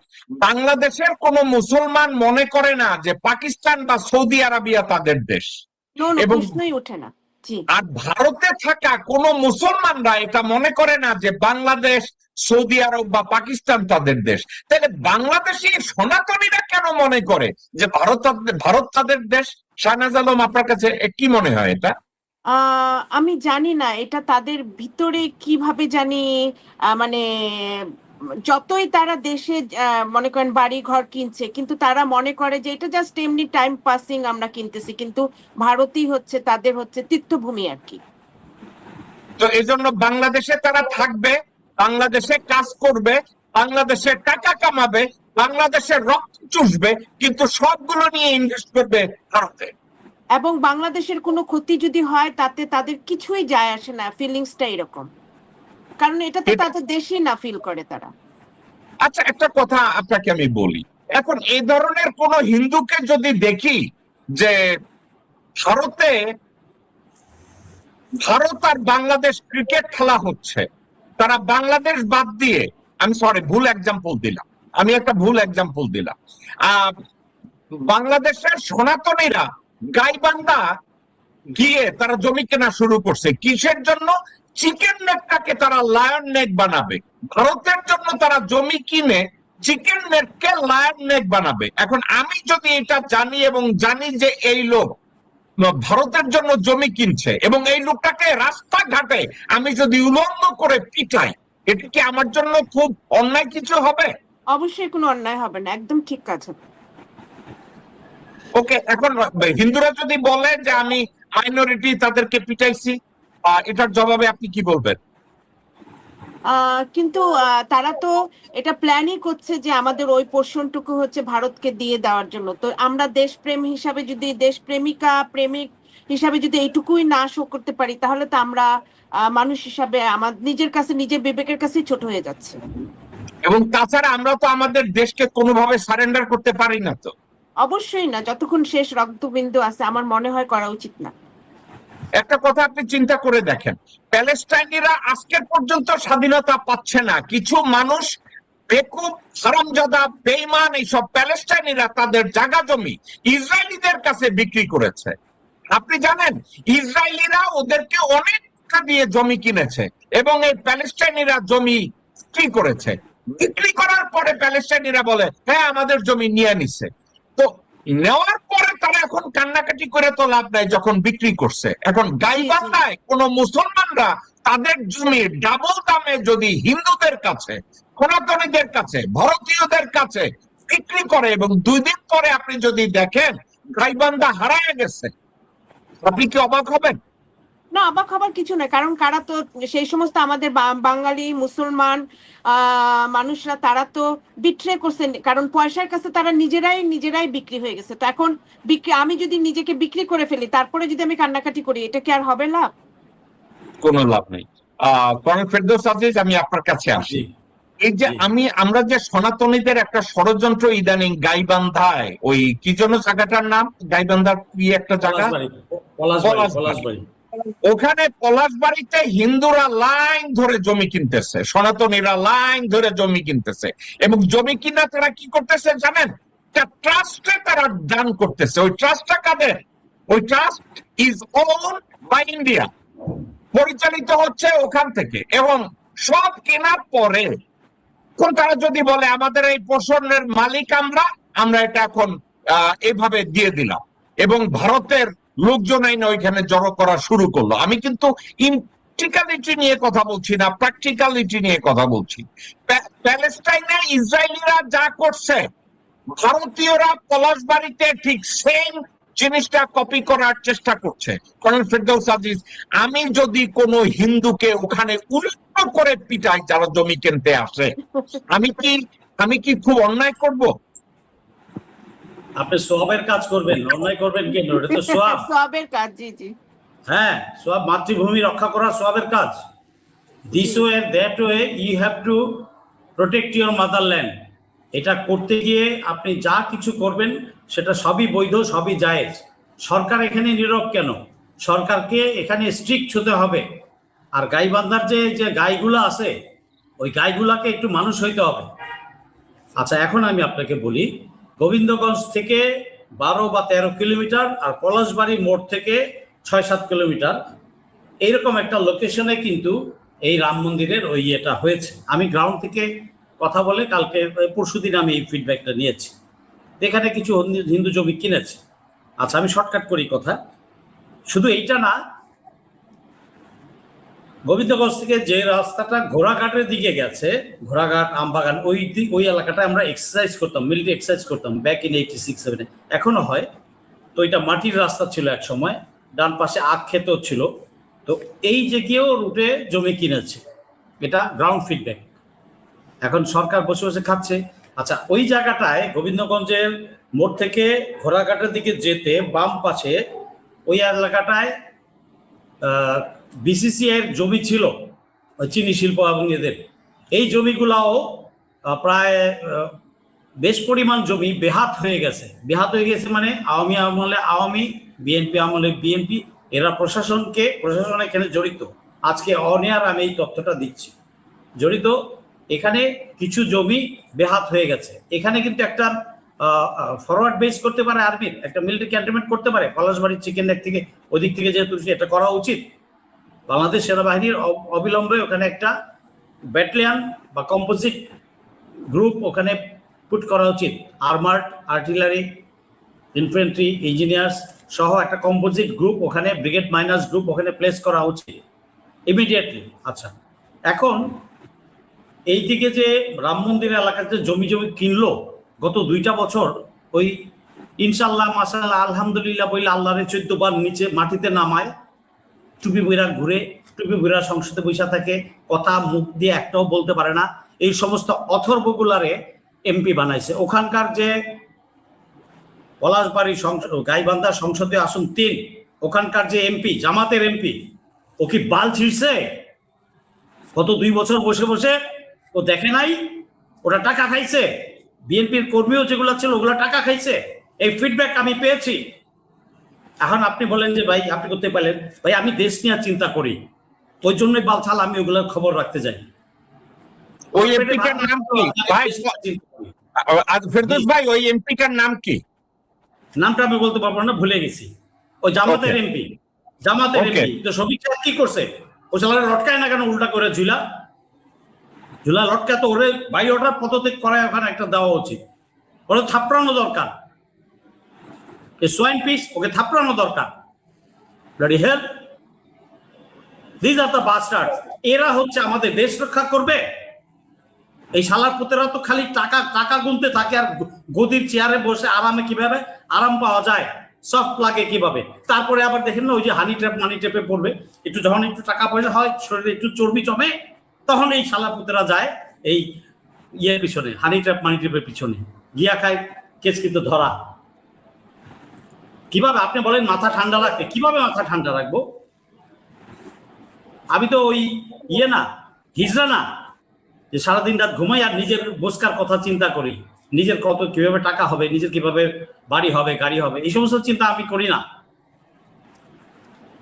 বাংলাদেশের কোন মুসলমান মনে করে না যে পাকিস্তান বা সৌদি আরবিয়া তাদের দেশ, এবং প্রশ্নই ওঠে না। জি। আর ভারতে থাকা কোন মুসলমানরা এটা মনে করে না যে বাংলাদেশ, সৌদি আরব বা পাকিস্তান তাদের দেশ। তাহলে বাংলাদেশি সনাতনীরা কেন মনে করে যে ভারত তাদের দেশ? শাহনাজ আলম, আপনার কাছে কি মনে হয় এটা? আমি জানি না এটা তাদের ভিতরে কিভাবে জানি, মানে যতই তারা দেশে মনে করেন বাড়ি ঘর কিনছে, কিন্তু তারা মনে করে যে এটা জাস্ট এমনি টাইম পাসিং আমরা কিনতেছি, কিন্তু ভারতই হচ্ছে তাদের হচ্ছে তীর্থভূমি আর কি। তো এই জন্য বাংলাদেশে তারা থাকবে, বাংলাদেশে কাজ করবে, বাংলাদেশে টাকা কামাবে, বাংলাদেশের রক্ত চুষবে, কিন্তু সবগুলো নিয়ে ইনভেস্ট করবে ভারতে। এবং বাংলাদেশের কোনো ক্ষতি যদি হয় তাতে তাদের কিছুই যায় আসে না, ফিলিংসটা এরকম, কারণ এটা তো তাদের দেশই না ফিল করে তারা। আচ্ছা, একটা কথা আপনাকে আমি বলি, এখন এই ধরনের কোন হিন্দুকে যদি দেখি যে ভারত আর বাংলাদেশ ক্রিকেট খেলা হচ্ছে, তারা বাংলাদেশ বাদ দিয়ে, আমি সরি ভুল এক্সাম্পল দিলাম, আমি একটা ভুল এক্সাম্পল দিলাম, বাংলাদেশের সনাতনীরা গাইবান্ধা গিয়ে তারা জমি কেনা শুরু করছে কিসের জন্য? চিকেন নেকটাকে তারা লায়ন নেক বানাবে। ভারতের জন্য তারা জমি কিনে চিকেন নেককে লায়ন নেক বানাবে। এখন আমি যদি এটা জানি এবং জানি যে এই লোক ভারতের জন্য জমি কিনছে এবং এই লোকটাকে রাস্তাঘাটে আমি যদি উলঙ্গ করে পিটাই, এটা কি আমার জন্য খুব অন্যায় কিছু হবে? অবশ্যই কোনো অন্যায় হবে না, একদম ঠিক আছে। ওকে, এখন হিন্দুরা যদি বলে যে আমি মাইনরিটি তাদেরকে পিটাইছি, এটার জবাবে আপনি কি বলবেন? কিন্তু তারা তো এটা প্ল্যানই করছে যে আমাদের ওই পোর্শনটুকু হচ্ছে ভারতকে দিয়ে দেওয়ার জন্য। তো আমরা দেশপ্রেম হিসাবে যদি, দেশপ্রেমিকা প্রেমিক হিসাবে যদি এইটুকুই না শো করতে পারি, তাহলে তো আমরা মানুষ হিসাবে আমার নিজের কাছে, নিজের বিবেকের কাছেই ছোট হয়ে যাচ্ছে। এবং তাছাড়া আমরা তো আমাদের দেশকে কোনোভাবে সারেন্ডার করতে পারি না। তো অবশ্যই না, যতক্ষণ শেষ রক্তবিন্দু আছে আমার মনে হয় করা উচিত না। একটা কথা আপনি চিন্তা করে দেখেন, প্যালেস্টাইনিরা আজকের পর্যন্ত স্বাধীনতা পাচ্ছে না। কিছু মানুষ বেকুব, হারামজাদা, বেঈমান এইসব প্যালেস্টাইনিরা তাদের জায়গা জমি ইসরায়েলিদের কাছে বিক্রি করেছে। আপনি জানেন ইসরায়েলিরা ওদেরকে অনেক টাকা দিয়ে জমি কিনেছে এবং এই প্যালেস্টাইনিরা জমি বিক্রি করেছে। বিক্রি করার পরে প্যালেস্টাইনিরা বলে হ্যাঁ আমাদের জমি নিয়ে নিছে। তো নেওয়ার পরে তারা এখন কান্নাকাটি করে তো লাভ নাই যখন বিক্রি করছে। এখন গাইবান্ধায় কোন মুসলমানরা তাদের জমি ডাবল দামে যদি হিন্দুদের কাছে, সনাতনীদের কাছে, ভারতীয়দের কাছে বিক্রি করে এবং 2 দিন পরে আপনি যদি দেখেন গাইবান্ধা হারায় গেছে, আপনি কি অবাক হবেন? না, অবাক হবার কিছু নয়, কারণ কারা তো সেই সমস্ত আমাদের বাঙালি মুসলমান মানুষরা তারা তো বিট্রে করছে, কারণ পয়সার কাছে তারা নিজেরাই বিক্রি হয়ে গেছে। তো এখন আমি যদি নিজেকে বিক্রি করে ফেলি, তারপরে যদি আমি কান্নাকাটি করি, এটা কি আর হবে লাভ? কোনো লাভ নেই। কর্নেল ফেরদৌস আজিজ, আমি আপনার কাছে আসি। এই যে আমরা যে সনাতনীদের একটা ষড়যন্ত্র ইদানিং গাইবান্ধায়, ওই কি জন্য জায়গাটার নাম, গাইবান্ধার কি একটা জায়গা, পলাশবাড়ি, ওখানে পলাশবাড়িতে হিন্দুরা লাইন ধরে জমি কিনতেছে, সনাতনীরা লাইন ধরে জমি কিনতেছে এবং জমি কিনা তারা কি করতেছে জানেন? ট্রাস্টে তারা দান করতেছে। ওই ট্রাস্টটা কাদের? ওই trust is own by India, পরিচালিত হচ্ছে ওখান থেকে। এবং সব কেনার পরে তারা যদি বলে আমাদের এই পোর্শনের মালিক আমরা এটা এখন এভাবে দিয়ে দিলাম, এবং ভারতের লোকজন আইনে ওইখানে জড়ো করা শুরু করলো। আমি কিন্তু ইন্টিগ্রিটি নিয়ে কথা বলছি না, প্র্যাকটিক্যালিটি নিয়ে কথা বলছি। প্যালেস্টাইনে ইসরায়েলিরা যা করছে, ভারতীয়রা পলাশবাড়িতে ঠিক সেম জিনিসটা কপি করার চেষ্টা করছে। কর্নেল ফেরদৌস আজিজ, আমি যদি কোনো হিন্দুকে ওখানে উল্টো করে পিটাই যারা জমি কিনতে আসে, আমি কি খুব অন্যায় করব? আপনি সোয়াবের কাজ করবেন, অন্যায় করবেন কেন? এটা তো সোয়াব, সোয়াবের কাজ। জি জি, হ্যাঁ, সোয়াব, মাতৃভূমি রক্ষা করা সোয়াবের কাজ। This way that way you have to protect your motherland. এটা করতে গিয়ে আপনি যা কিছু করবেন সেটা সবই বৈধ, সবই জায়েজ। সরকার এখানে নীরব কেন? সরকারকে এখানে স্ট্রিক্ট হতে হবে। আর গাইবান্ধার যে গাইগুলো আছে, ওই গাইগুলাকে একটু মানুষ হইতে হবে। আচ্ছা, এখন আমি আপনাকে বলি, গোবিন্দগঞ্জ থেকে 12 বা 13 কিলোমিটার আর পলাশবাড়ি মোড় থেকে 6-7 কিলোমিটার, এইরকম একটা লোকেশনে কিন্তু এই রাম মন্দিরের ওই ইয়েটা হয়েছে। আমি গ্রাউন্ড থেকে কথা বলে কালকে পরশুদিন আমি এই ফিডব্যাকটা নিয়েছি। এখানে কিছু হিন্দু জমি কিনেছে। আচ্ছা, আমি শর্টকাট করি কথা, শুধু এইটা না, গোবিন্দগঞ্জ থেকে যে রাস্তাটা ঘোড়াঘাটের দিকে গেছে, ঘোড়াঘাট আমবাগান, ওই এলাকাটা আমরা এক্সারসাইজ করতাম, মিলিটারি এক্সারসাইজ করতাম ব্যাক ইন 86-87, এখনো হয়। তো এটা মাটির রাস্তা ছিল এক সময়, ডান পাশে আখ ক্ষেতও ছিল। তো এই যে কেউ রুটে জমি কিনেছে, এটা গ্রাউন্ড ফিডব্যাক। এখন সরকার বসে বসে খাচ্ছে। আচ্ছা, ওই জায়গাটায় গোবিন্দগঞ্জের মোড় থেকে ঘোড়াঘাটের দিকে যেতে বাম পাশে ওই এলাকাটায় বিসিসিআই এর জমি ছিল, চিনি শিল্প এবং এদের। এই জমিগুলাও প্রায় বেশ পরিমাণ জমি বেহাত হয়ে গেছে। বেহাত হয়ে গেছে মানে আওয়ামী আমলে আওয়ামী, বিএনপি আমলে বিএনপি, এরা প্রশাসন এখানে জড়িত। আজকে অনিয়ার আমি এই তথ্যটা দিচ্ছি। জড়িত। এখানে কিছু জমি বেহাত হয়ে গেছে। এখানে কিন্তু একটা ফরওয়ার্ড বেস করতে পারে, আর্মির একটা মিলিটারি ক্যান্টনমেন্ট করতে পারে পলাশবাড়ির চিকেন নেক থেকে, ওদিক থেকে যেহেতু এটা করা উচিত। বাংলাদেশ সেনাবাহিনীর অবিলম্বে ওখানে একটা ব্যাটালিয়ন বা কম্পোজিট গ্রুপ ওখানে পুট করা উচিত। আর্মার্ড, আর্টিলারি, ইনফ্যান্ট্রি, ইঞ্জিনিয়ার্স সহ একটা কম্পোজিট গ্রুপ ওখানে, ব্রিগেড মাইনার্স গ্রুপ ওখানে প্লেস করা উচিত ইমিডিয়েটলি। আচ্ছা, এখন এই দিকে যে রাম মন্দির এলাকাতে জমি কিনলো গত 2টা বছর, ওই ইনশাল্লাহ মাশাআল্লাহ আলহামদুলিল্লাহ বইলে আল্লাহরে 14 বার নিচে মাটিতে নামায়, টুপি বইরা ঘুরে, টুপি বইরা সংসদে বৈশা থাকে, কথা মুখ দিয়ে একটাও বলতে পারে না। এই সমস্ত অথর্বগুলারে এমপি বানাইছে। ওখানকার যে পলাশবাড়ি গাইবান্ধা সংসদীয় আসন 3, ওখানকার যে এমপি, জামাতের এমপি, ও কি বাল ছিঁড়ছে গত 2 বছর বসে বসে? ও দেখে নাই ওরা টাকা খাইছে? বিএনপির কর্মীও যেগুলো ছিল ওগুলো টাকা খাইছে। এই ফিডব্যাক আমি পেয়েছি। এখন আপনি বলেন যে ভাই আপনি করতে পারলেন, ভাই আমি দেশ নিয়ে চিন্তা করি, ওই জন্যই বালছাল আমি ওগুলোর খবর রাখতে যাই। ওই এমপিটার নাম কি ভাই? ফেরদৌস ভাই, ওই এমপিটার নাম কি? নামটা আমি বলতে পারবো না, ভুলে গেছি। ওই জামাতের এমপি, জামাতের এমপি। তো শফিক সাহেব কি করছে? ও চালারে লটকায় না কেন উল্টা করে? ঝুলা লটকা তো ওরে বাই অর্ডার পদত্যাগ করায় ওখানে একটা দেওয়া উচিত। ওরা থাপড়ানো দরকার। সোয়াইন পিস, ওকে থাপড়ানো দরকার। Bloody hell, this are the bastards. এরা হচ্ছে আমাদের দেশ রক্ষা করবে? এই শালার পুতেরা তো খালি টাকা টাকা গুনতে থাকে, আর গদির চেয়ারে বসে আরামে কিভাবে আরাম পাওয়া যায়, সফট লাগে কিভাবে। তারপরে আবার দেখেন না ওই যে হানি ট্র্যাপ মানি ট্র্যাপে পড়বে, একটু যখন একটু টাকা পয়সা হয়, শরীরে একটু চর্বি জমে, তখন এই শালা পুতেরা যায় এই ইয়ের পিছনে, হানি ট্র্যাপ মানি ট্র্যাপের পিছনে গিয়া খায়, কেস কিন্তু ধরা। কিভাবে আপনি বলেন মাথা ঠান্ডা রাখতে? কিভাবে মাথা ঠান্ডা রাখবো? আমি তো ওই ইয়ে না, হিজড়া না যে সারাদিন রাত ঘুমাই আর নিজের বোঝকার কথা চিন্তা করি, নিজের কত কিভাবে টাকা হবে, নিজের কিভাবে বাড়ি হবে, গাড়ি হবে, এই সমস্ত চিন্তা আমি করি না।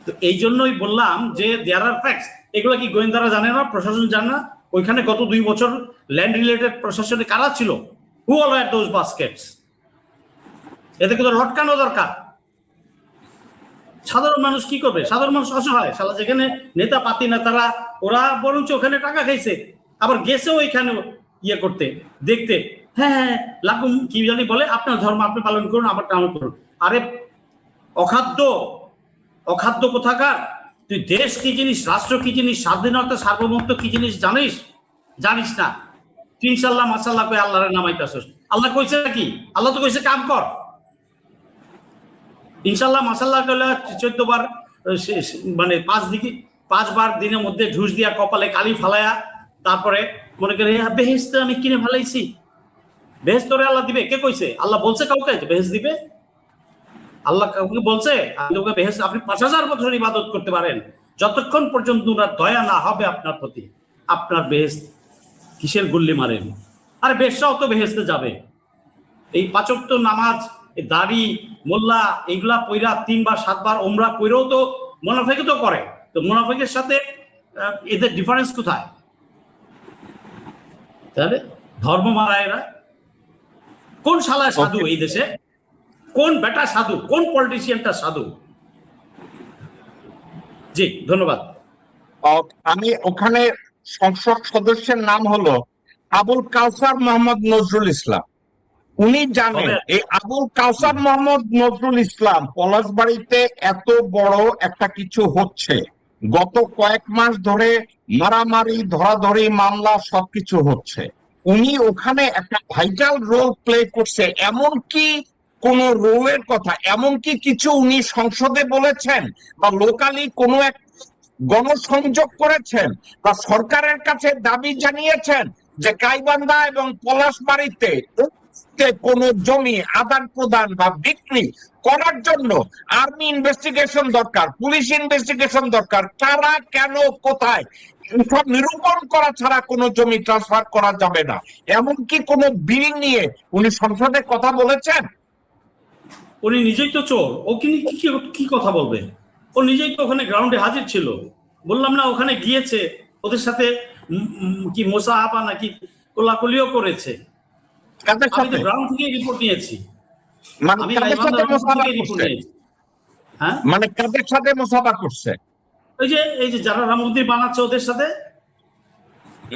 তো এই জন্যই বললাম যে দেয়ার আর ফ্যাক্টস। এগুলো কি গোয়েন্দারা জানে না, প্রশাসন জানে না? ওইখানে গত 2 বছর ল্যান্ড রিলেটেড প্রশাসনে কারা ছিল? Who all were those baskets? এতে কিন্তু লটকানো দরকার। সাধারণ মানুষ কি করবে? সাধারণ মানুষ অসহায়। শালা যেখানে নেতা পাতি নেতারা, ওরা বরঞ্চ ওখানে টাকা খাইছে, আবার গেছে ওইখানে ইয়ে করতে, দেখতে। হ্যাঁ হ্যাঁ, লাগুম কি জানি বলে, আপনার ধর্ম আপনি পালন করুন, আমার পালন করুন। আরে অখাদ্য, অখাদ্য কোথাকার! তুই দেশ কি জিনিস, রাষ্ট্র কি জিনিস, স্বাধীনতা সার্বভৌমত্ব কি জিনিস জানিস? জানিস না। তুই ইনশাল্লাহ মাশাল্লাহ কই আল্লাহর নামাইতাছস। আল্লাহ কইছে নাকি? আল্লাহ তো কইছে কাম কর। ইনশাল্লাহ মাশাল্লাহ কইলে 14 বার মানে 5 বার দিনের মধ্যে ঢুস দিয়া কপালে কালি ফালায়া, তারপরে মনে করে বেহেশত আমি কিনে ফেলাইছি। বেহেশত তোরে আল্লাহ দিবে? কে কইছে? আল্লাহ বলছে কাউকে যে বেহেশত দিবে? আল্লাহ কাউকে বলছে আপনি বেহেশত? আপনি 5000 বছর ইবাদত করতে পারেন, যতক্ষণ পর্যন্ত উনার দয়া না হবে আপনার প্রতি, আপনার বেহেশত কিসের গুল্লি মারেন? আরে বেশ্যাও তো বেহেশতে যাবে। এই 5 ওয়াক্ত নামাজ, এই দাড়ি, মোল্লা, এইগুলা পইরা 3 বার 7 বার ওমরা কইরাও তো মুনাফিকি তো করে। তো মুনাফিকের সাথে এদের ডিফারেন্স কোথায়? তাহলে ধর্ম মারা এরা। কোন শালায় সাধু এই দেশে? কোন বেটা সাধু? কোন পলিটিশিয়ানটা সাধু? জি ধন্যবাদ। আমি ওখানে সংসদ সদস্যের নাম হলো আবুল কাউসার মোহাম্মদ নজরুল ইসলাম। উনি জানেন এই আবুল কাউসার মোহাম্মদ নজরুল ইসলাম পলাশবাড়িতে এত বড় একটা কিছু হচ্ছে, গত কয়েক মাস ধরে মারামারি, ধরাধরি, মামলা সবকিছু হচ্ছে। উনি ওখানে একটা ভাইটাল রোল প্লে করছে, এমনকি কোন রোলের কথা, এমনকি কিছু উনি সংসদে বলেছেন বা লোকালি কোনো এক গণসংযোগ করেছেন বা সরকারের কাছে দাবি জানিয়েছেন যে গাইবান্ধা এবং পলাশবাড়িতে কোন জমি আদান প্রদান বা বিক্রি করার জন্য আর্মি ইনভেস্টিগেশন দরকার, পুলিশ ইনভেস্টিগেশন দরকার, কারা, কেন, কোথায়, সব নিরূপণ করা ছাড়া কোনো জমি ট্রান্সফার করা যাবে না। এমনকি কোনো বিল নিয়ে উনি সংসদে কথা বলেছেন। উনি নিজেই তো চোর, ও কি কথা বলবে? ও নিজেই তো ওখানে গ্রাউন্ডে হাজির ছিল। বললাম না, ওখানে গিয়েছে, ওদের সাথে কি মোসাহাবা নাকি কোলাকুলিও করেছে। কাদের আমি তো সাথে গ্রাউন্ড থেকে রিপোর্ট নিয়েছি, মানে আমি কাদের সাথে গাইবান্ধার গ্রাউন্ড মোসাফা থেকে রিপোর্ট করছে নিয়েছি। হ্যাঁ, মানে কাদের সাথে মোসাফা করছে এই যে যারা রাম মন্দির বানাচ্ছে ওদের সাথে।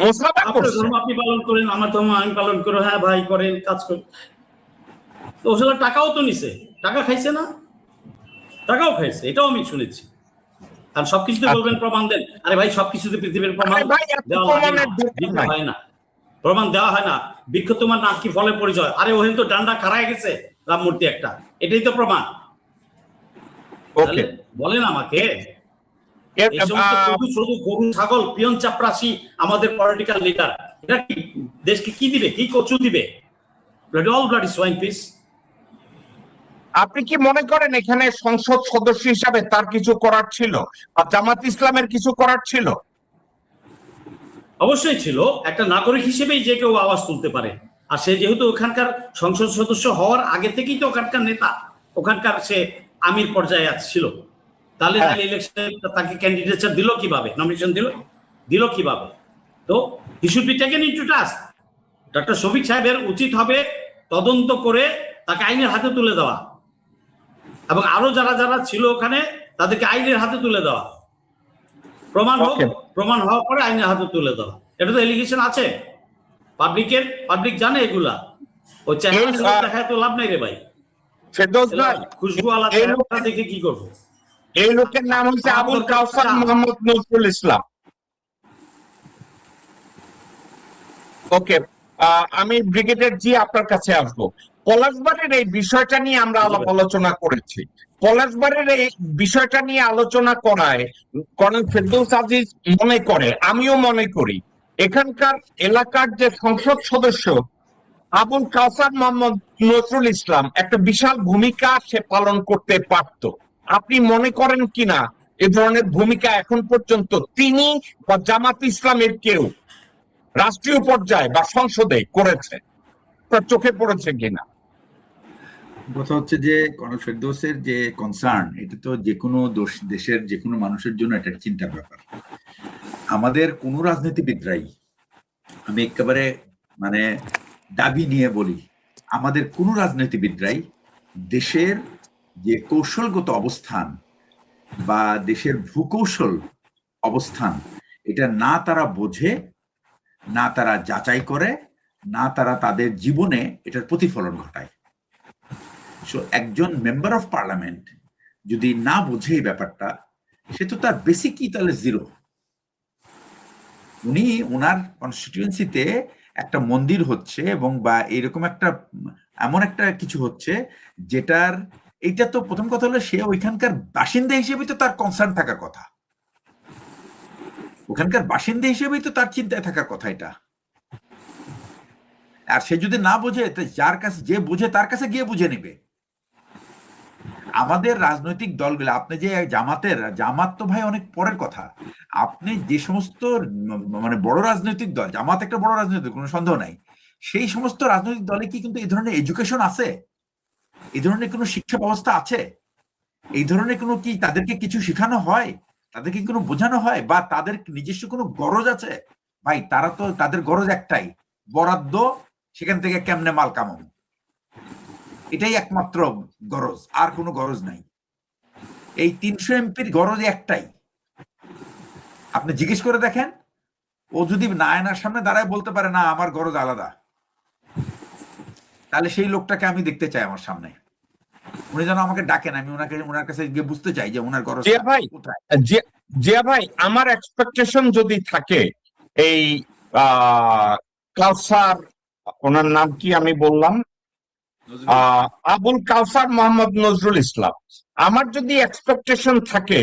মোসাফা আপনার করছে ধর্ম আপনি পালন করেন, আমার ধর্ম আমি পালন করো, হ্যাঁ ভাই করেন, কাজ করেন। তো ওসব টাকাও তো নিছে, টাকা খাইছে না? টাকাও খাইছে, এটাও আমি শুনেছি। আর সবকিছুতে বলবেন প্রমাণ দেন, আরে ভাই সবকিছুতে পৃথিবীর প্রমাণ আরে ভাই, এত দেওয়া লাগে না, প্রমাণের দরকার দিতে নাই। হয় না, প্রমাণ দেওয়া হয় না। বৃক্ষ তোমার নাম কি ফলের পরিচয়, আরে ওহেন তো ডান্ডা খাড়ায় গেছে রাম মূর্তি একটা, এটাই তো প্রমাণ। ওকে, বলেন আমাকে, এই সমস্ত শুধু গরু ছাগল পিয়ন চাপরাশি আমাদের পলিটিক্যাল লিডার, এটা কি দেশকে কি দিবে, কি কচু দিবে? All bloody swine piece. আপনি কি মনে করেন এখানে সংসদ সদস্য হিসাবে তার কিছু করার ছিল, আর জামাত ইসলামের কিছু করার ছিল? অবশ্যই ছিল, একটা নাগরিক হিসেবেই যে কেউ আওয়াজ তুলতে পারে। আর সে যেহেতু ওখানকার সংসদ সদস্য হওয়ার আগে থেকেই তো ওখানকার নেতা, ওখানকার সে আমির পর্যায়ে ছিল, তাহলে ইলেকশনে তাকে ক্যান্ডিডেটচার দিল কিভাবে, নমিনেশন দিল কিভাবে? তো he should be taken into task. Doctor Shafiq সাহেবের উচিত হবে তদন্ত করে তাকে আইনের হাতে তুলে দেওয়া, এবং আরো যারা যারা ছিল ওখানে তাদেরকে আইনের হাতে তুলে দেওয়া, প্রমাণ হোক, প্রমাণ হওয়ার পরে আইনের হাতে তুলে দেওয়া। এটা তো এলিগেশন আছে, পাবলিক জানে এগুলা। ওই চেহারা দেখায় তো লাভ নাই রে ভাই। ফেরদৌস ভাই, খুশবু আলাদা চেহারা দেখে কি করবো? এই লোকের নাম হচ্ছে আবুল কাউসার মোহাম্মদ নজরুল ইসলাম। ওকে, আমি ব্রিগেডিয়ার জি আপনার কাছে আসবো। পলাশবাড়ির এই বিষয়টা নিয়ে আমরা আলোচনা করেছি। পলাশবাড়ির এই বিষয়টা নিয়ে আলোচনা করায় কর্নেল ফেরদৌস আজিজ মনে করে, আমিও মনে করি, এখানকার এলাকার যে সংসদ সদস্য আবুল কাউসার মোহাম্মদ নজরুল ইসলাম একটা বিশাল ভূমিকা সে পালন করতে পারত। আপনি মনে করেন কিনা এ ধরনের ভূমিকা এখন পর্যন্ত তিনি বা জামাত ইসলামের কেউ রাষ্ট্রীয় পর্যায়ে বা সংসদে করেছে, তার চোখে পড়েছে কিনা? কথা হচ্ছে যে কর্নেল ফেরদৌসের যে কনসার্ন, এটা তো যে কোনো দেশের যে কোনো মানুষের জন্য এটা চিন্তার ব্যাপার। আমাদের কোনো রাজনীতিবিদরাই, আমি একেবারে মানে দাবি নিয়ে বলি, আমাদের কোনো রাজনীতিবিদরাই দেশের যে কৌশলগত অবস্থান বা দেশের ভূকৌশল অবস্থান, এটা না তারা বোঝে, না তারা যাচাই করে, না তারা তাদের জীবনে এটার প্রতিফলন ঘটায়। সো একজন মেম্বার অফ পার্লামেন্ট যদি না বোঝে এই ব্যাপারটা, সে তো তার বেসিকই তাহলে জিরো। উনি ওনার কনস্টিটিউয়েন্সিতে একটা মন্দির হচ্ছে এবং বা এইরকম একটা এমন একটা কিছু হচ্ছে যেটার, এইটা তো প্রথম কথা হলো সে ওইখানকার বাসিন্দা হিসেবেই তো তার কনসার্ন থাকার কথা, ওখানকার বাসিন্দা হিসেবেই তো তার চিন্তায় থাকার কথা এটা। আর সে যদি না বোঝে, যার কাছে যে বুঝে তার কাছে গিয়ে বুঝে নিবে। আমাদের রাজনৈতিক দলগুলো, আপনি যে জামাত তো ভাই অনেক পরের কথা। আপনি যে সমস্ত মানে বড় রাজনৈতিক দল, জামাত একটা বড় রাজনৈতিক, কোনো সন্দেহ নাই, সেই সমস্ত রাজনৈতিক দলে কি কিন্তু এই ধরনের এডুকেশন আছে? এই ধরনের কোনো শিক্ষা ব্যবস্থা আছে? এই ধরনের কোনো কি তাদেরকে কিছু শেখানো হয়? তাদেরকে কোনো বোঝানো হয়? বা তাদের নিজস্ব কোনো গরজ আছে? ভাই তারা তো, তাদের গরজ একটাই, বরাদ্দ, সেখান থেকে কেমনে মাল কামাবো, এটাই একমাত্র গরজ, আর কোনো গরজ নাই। এই 300 এমপির গরজ একটাই। আপনি জিজ্ঞেস করে দেখেন, ও যদি আয়নার সামনে দাঁড়ায় বলতে পারে না আমার গরজ আলাদা, তাহলে সেই লোকটাকে আমি দেখতে চাই আমার সামনে। উনি যেন আমাকে ডাকেন, আমি ওনার কাছে গিয়ে বুঝতে চাই যে ওনার গরজ কোথায়। জিয়া ভাই, আমার এক্সপেকটেশন যদি থাকে এই কাউসার, ওনার নাম কি আমি বললাম, আবুল কাউসার মোহাম্মদ নজরুল ইসলাম, আমার যদি এক্সপেকটেশন থাকে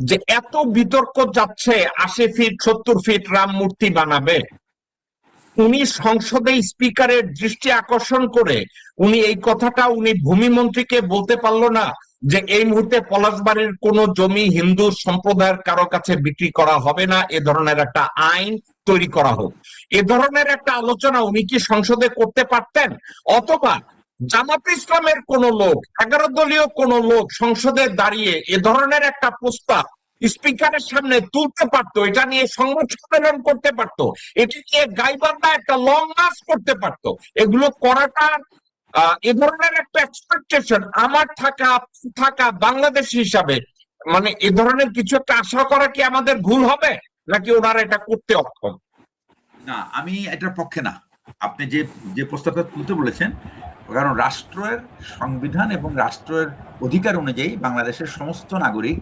যে এত বিতর্ক যাচ্ছে 80 ফিট 70 ফিট রাম মূর্তি বানাবে, উনি সংসদে স্পিকারের দৃষ্টি আকর্ষণ করে উনি এই কথাটা উনি ভূমিমন্ত্রীকে বলতে পারলো না যে এই মুহূর্তে পলাশবাড়ির কোন জমি হিন্দু সম্প্রদায়ের কারো কাছে বিক্রি করা হবে না, এ ধরনের একটা আইন তৈরি করা হোক? এ ধরনের একটা আলোচনা উনি কি সংসদে করতে পারতেন? অথবা জামাত ইসলামের কোন লোক, 11 দলীয় কোন লোক সংসদে দাঁড়িয়ে এ ধরনের একটা প্রস্তাব স্পিকারের সামনে তুলতে পারতো, এটা নিয়ে সংবাদ সম্মেলন করতে পারতো, এটি নিয়ে গাইবান্ধা একটা লং মার্চ করতে পারতো। এগুলো করাটা এ ধরনের একটা এক্সপেকটেশন আমার থাকা বাংলাদেশী হিসাবে, মানে এ ধরনের কিছু একটা আশা করা কি আমাদের ভুল হবে, নাকি ওনারা এটা করতে অক্ষম? না, আমি এটার পক্ষে না। আপনি যে যে প্রস্তাবটা তুলতে বলেছেন, কারণ রাষ্ট্রের সংবিধান এবং রাষ্ট্রের অধিকার অনুযায়ী বাংলাদেশের সমস্ত নাগরিক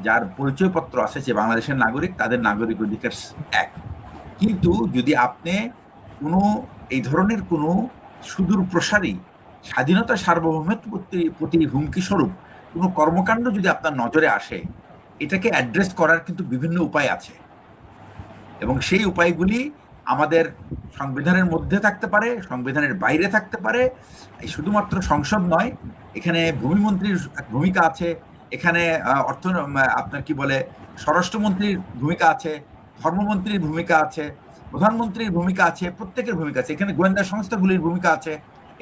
যার পরিচয়পত্র আছে যে বাংলাদেশের নাগরিক, তাদের নাগরিক অধিকার এক। কিন্তু যদি আপনি কোনো এই ধরনের কোনো সুদূর প্রসারী স্বাধীনতা সার্বভৌমত্বের প্রতি হুমকি স্বরূপ কোনো কর্মকাণ্ড যদি আপনার নজরে আসে, এটাকে অ্যাড্রেস করার কিন্তু বিভিন্ন উপায় আছে, এবং সেই উপায়গুলি আমাদের সংবিধানের মধ্যে থাকতে পারে, সংবিধানের বাইরে থাকতে পারে। এই শুধুমাত্র সংসদ নয়, এখানে ভূমিমন্ত্রীর ভূমিকা আছে, এখানে আপনার কি বলে স্বরাষ্ট্রমন্ত্রীর ভূমিকা আছে, ধর্মমন্ত্রীর ভূমিকা আছে, প্রধানমন্ত্রীর ভূমিকা আছে, প্রত্যেকের ভূমিকা আছে, এখানে গোয়েন্দা সংস্থাগুলির ভূমিকা আছে,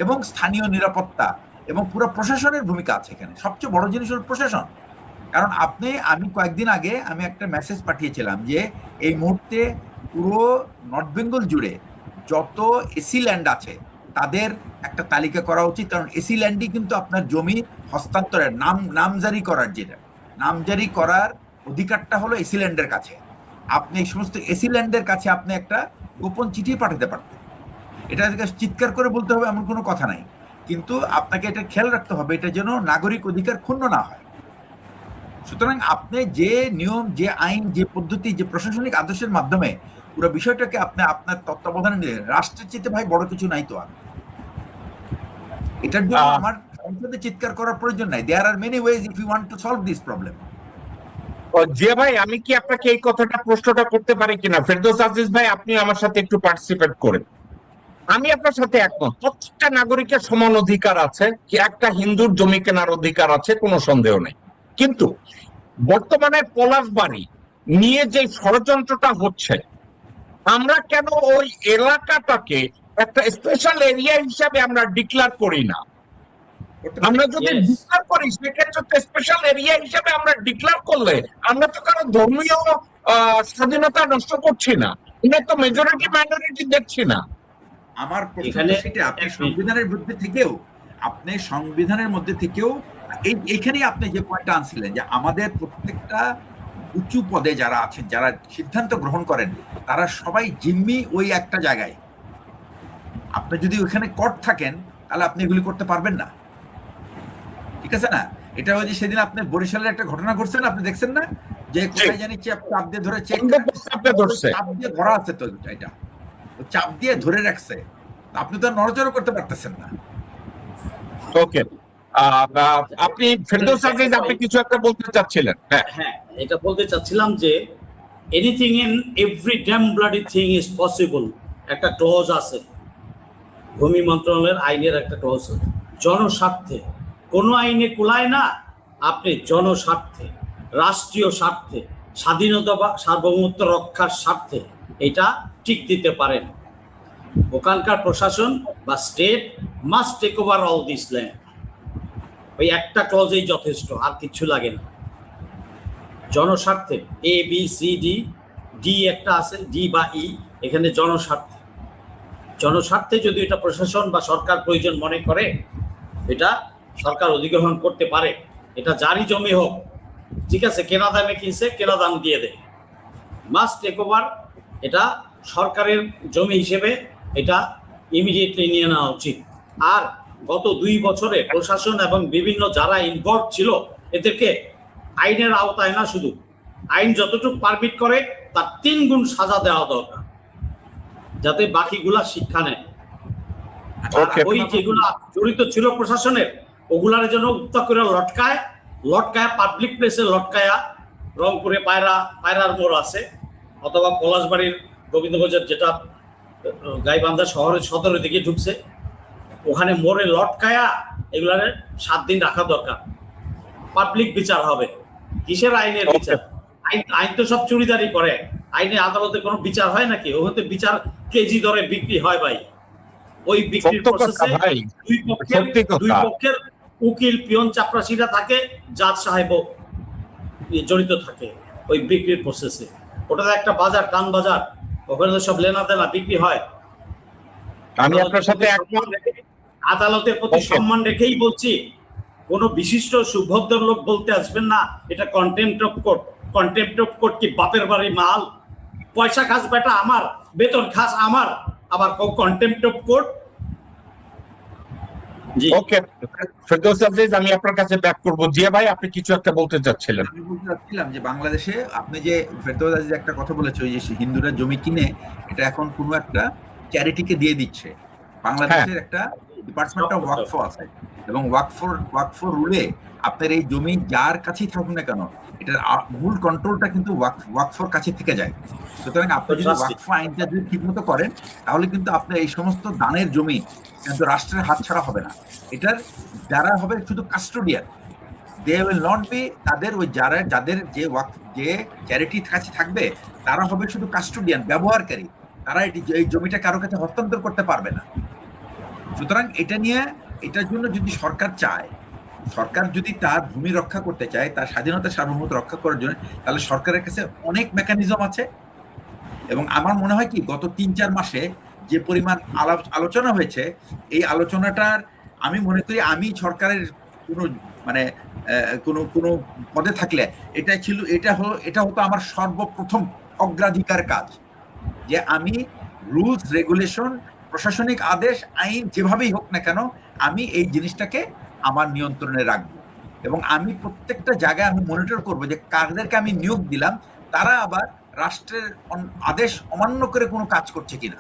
এবং স্থানীয় নিরাপত্তা এবং পুরো প্রশাসনের ভূমিকা আছে। এখানে সবচেয়ে বড় জিনিস হল প্রশাসন। কারণ আমি কয়েকদিন আগে আমি একটা মেসেজ পাঠিয়েছিলাম যে এই মুহূর্তে পুরো নর্থ বেঙ্গল জুড়ে যত এসি ল্যান্ড আছে তাদের একটা তালিকা করা উচিত, কারণ এসি ল্যান্ডই কিন্তু আপনার জমি হস্তান্তরের নামজারি করার, যেটা নামজারি করার অধিকারটা হলো এসি ল্যান্ডের কাছে। আপনি এই সমস্ত এসি ল্যান্ডের কাছে আপনি একটা গোপন চিঠি পাঠাতে পারতেন। এটা চিৎকার করে বলতে হবে এমন কোনো কথা নাই, কিন্তু আপনাকে এটা খেয়াল রাখতে হবে এটা যেন নাগরিক অধিকার ক্ষুণ্ণ না হয়। সুতরাং আপনি যে নিয়ম, যে আইন, যে পদ্ধতি, যে প্রশাসনিক আদেশের মাধ্যমে পুরো বিষয়টাকে আপনি আপনার তত্ত্বাবধানে নিলেন, রাষ্ট্রের চেয়ে ভাই বড় কিছু নাই তো আর। এটার জন্য আমার সংসদে চিৎকার করার প্রয়োজন নাই। There are many ways if you want to solve this problem. যে ভাই, আমি কি আপনাকে এই প্রশ্নটা করতে পারি কিনা? ফেরদৌস আজিজ ভাই, আপনি আমার সাথে একটু পার্টিসিপেট করেন। আমি আপনার সাথে একমত, প্রত্যেকটা নাগরিকের সমান অধিকার আছে, কি একটা হিন্দুর জমি কেনার অধিকার আছে, কোনো সন্দেহ নেই। কিন্তু বর্তমানে পলাশবাড়ি নিয়ে যে ষড়যন্ত্রটা হচ্ছে, আমরা কেন ওই এলাকাটাকে একটা স্পেশাল এরিয়া হিসাবে আমরা ডিক্লেয়ার করি না? আমরা যদি ডিক্লেয়ার করি সেক্ষেত্রে স্পেশাল এরিয়া হিসাবে আমরা ডিক্লেয়ার করলে আমরা তো কারো ধর্মীয় স্বাধীনতা নষ্ট করছি না, এটা তো মেজরিটি মাইনরিটি দেখছি না। আমার প্রশ্ন সেটা, আপনি সংবিধানের মধ্যে থেকেও এইখানেই আপনি যে পয়েন্টটা আনছিলেন যে আমাদের প্রত্যেকটা উঁচু পদে যারা আছেন, যারা সিদ্ধান্ত গ্রহণ করেন, তারা সবাই জিম্মি ওই একটা জায়গায়। আপনি যদি ওইখানে কট থাকেন তাহলে আপনি এগুলি করতে পারবেন না, ঠিক আছে না? এটা হচ্ছে সেদিন আপনি বরিশালের একটা ঘটনা ঘটছে না, আপনি দেখছেন না যে কোথায় জানি চাপ দিয়ে ধরে চাপ দিয়ে ধরা আছে, তো এটা চাপ দিয়ে ধরে রাখছে, আপনি তো নড়াচড়া করতে পারতেছেন না। ওকে, আপনি ফেরদৌস আজিজ, আপনি কিছু একটা বলতে চাচ্ছিলেন? হ্যাঁ, এটা বলতে চাচ্ছিলাম যে anything in every damn bloody thing is possible একটা ক্লজ আছে, ভূমি মন্ত্রণালয়ের আইনের একটা ক্লজ আছে। জনস্বার্থে কোনো আইনে কুলায় না, আপনি জনস্বার্থে, রাষ্ট্রীয় স্বার্থে, স্বাধীনতা বা সার্বভৌমত্ব রক্ষার স্বার্থে এটা ঠিক দিতে পারেন। ওখানকার প্রশাসন বা state must take over all this land. ওই একটা ক্লজেই যথেষ্ট, আর কিছু লাগে না। জনস্বার্থে এ বি সি ডি একটা আছে, ডি বা ই, এখানে জনস্বার্থে যদি এটা প্রশাসন বা সরকার প্রয়োজন মনে করে, এটা সরকার অধিগ্রহণ করতে পারে। এটা যারই জমি হোক, ঠিক আছে, কেনা দামে কিনছে, কেনা দাম দিয়ে দেয়, মাস্ট টেক ওভার। এটা সরকারের জমি হিসেবে এটা ইমিডিয়েটলি নিয়ে নেওয়া উচিত। আর গত 2 বছরে প্রশাসন এবং বিভিন্ন যারা ইনভলভ ছিল এদেরকে আইনের আওতায় না, শুধু আইন যতটুকু পারমিট করে তার 3 গুণ সাজা দেওয়া দরকার, যাতে বাকিগুলা শিক্ষা নেয়। ওই যেগুলা জড়িত ছিল প্রশাসনের, ওগুলার জন্য উত্তর করে লটকায় পাবলিক প্লেসে লটকায়া, রংপুরে পায়রার মোড় আছে, অথবা পলাশবাড়ির গোবিন্দগঞ্জের যেটা গাইবান্ধা শহরের সদরের দিকে ঢুকছে, ওখানে মোড়ে লটকায়া এগুলার 7 দিন রাখা দরকার। পাবলিক বিচার হবে। কিসের আইনের বিচার? আইন তো সব চুরিদারি করে, আইনে আদালতে কোনো বিচার হয় নাকি? ওখানে বিচার কেজি দরে বিক্রি হয় ভাই। ওই বিক্রির প্রসেসে দুই পক্ষের উকিল, পিয়ন, চাপরাশিরা থাকে, জাজ সাহেব জড়িত থাকে। ওই বিক্রির প্রসেসে। ওটা তো একটা বাজার, টান বাজার, ওখানে তো সব লেনা দেনা বিক্রি হয়। আমি আপনার সাথে একমত। আদালতের প্রতি Okay. সম্মান রেখেই বলছি, কোন বিশিষ্ট সুভদ্র লোক বলতে আসবেন না এটা contempt of court. Contempt of court কি বাপের বাড়ি মাল? পয়সা খাস বেটা আমার, বেতন খাস আমার, আবার কন্টেম্প্ট অফ কোর্ট? জি, ওকে ফেরদৌস আজিজ, আমি আপনার কাছে ব্যাক করব। জিয়া ভাই, আপনি কিছু একটা বলতে চাচ্ছিলেন। আমি বলতে চাচ্ছিলাম যে বাংলাদেশে আপনি যে ফেরদৌস আজিজ একটা কথা বলেছে, ওই যে হিন্দুরা জমি কিনে এটা এখন কোনো একটা চ্যারিটিকে দিয়ে দিচ্ছে। বাংলাদেশের একটা ডিপার্টমেন্ট অফ ওয়াকফ আছে, এবং ওয়াকফ রুলে আপনার এই জমি যার কাছেই থাকুক না কেন, এটার মূল কন্ট্রোলটা কিন্তু ওয়াকফর কাছে থেকে যায়। সুতরাং আপনি যদি ওয়াকফ আইনটা যদি ঠিকমতো করেন, তাহলে কিন্তু আপনার এই সমস্ত দানের জমি কিন্তু রাষ্ট্রের হাতছাড়া হবে না। এটার যারা হবে শুধু custodian, they will not be, তাদের ওই যাদের যে চ্যারিটির কাছে থাকবে তারা হবে শুধু কাস্টোডিয়ান, ব্যবহারকারী। তারা এই জমিটা কারো কাছে হস্তান্তর করতে পারবে না। সুতরাং এটার জন্য যদি সরকার চায়, সরকার যদি তার ভূমি রক্ষা করতে চায়, তার স্বাধীনতা সার্বভৌমত্ব রক্ষা করার জন্য, তাহলে সরকারের কাছে অনেক মেকানিজম আছে। এবং আমার মনে হয় কি, গত 3-4 মাসে যে পরিমাণ আলোচনা হয়েছে, এই আলোচনাটার আমি মনে করি, আমি সরকারের কোনো মানে কোনো পদে থাকলে এটা হতো আমার সর্বপ্রথম অগ্রাধিকার কাজ, যে আমি রুলস রেগুলেশন, প্রশাসনিক আদেশ, আইন যেভাবেই হোক না কেন, আমি এই জিনিসটাকে আমার নিয়ন্ত্রণে রাখবো। এবং আমি প্রত্যেকটা জায়গায় আমি মনিটর করবো যে কাদেরকে আমি নিয়োগ দিলাম তারা আবার রাষ্ট্রের আদেশ অমান্য করে কোনো কাজ করছে কিনা,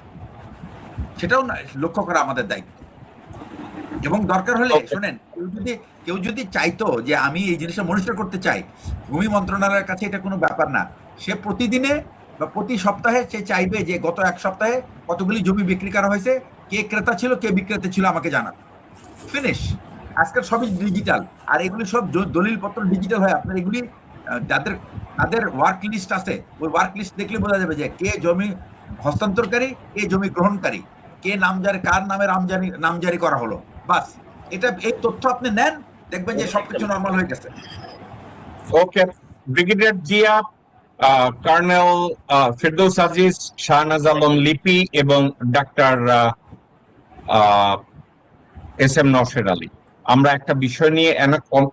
সেটাও লক্ষ্য করা আমাদের দায়িত্ব। এবং দরকার হলে শোনেন, কেউ যদি চাইতো যে আমি এই জিনিসটা মনিটর করতে চাই, ভূমি মন্ত্রণালয়ের কাছে এটা কোনো ব্যাপার না। সে প্রতিদিনে বা প্রতি সপ্তাহে সে চাইবে যে গত 1 সপ্তাহে কতগুলি জমি বিক্রি করা হয়েছে, কে ক্রেতা ছিল কে বিক্রেতা ছিল আমাকে জানান। ফিনিশ। আজকাল সবই ডিজিটাল, আর এগুলি সব দলিলপত্র ডিজিটাল হয়। আপনার এগুলি তাদের ওয়ার্ক লিস্ট আছে, ওই ওয়ার্ক লিস্ট দেখলে বোঝা যাবে যে কে জমি হস্তান্তরকারী, কে জমি গ্রহণকারী, কে নামজারি, কার নামে নামজারি করা হলো। বাস, এই তথ্য আপনি নেন, দেখবেন যে সবকিছু নরমাল হয়ে গেছে। ওকে, ব্রিগেডিয়ার জিয়া, কর্নেল ফেরদৌস আজিজ, শাহনাজ আলম লিপি এবং ডাক্তার এস.এম. নওশের আলী, আমরা একটা বিষয় নিয়ে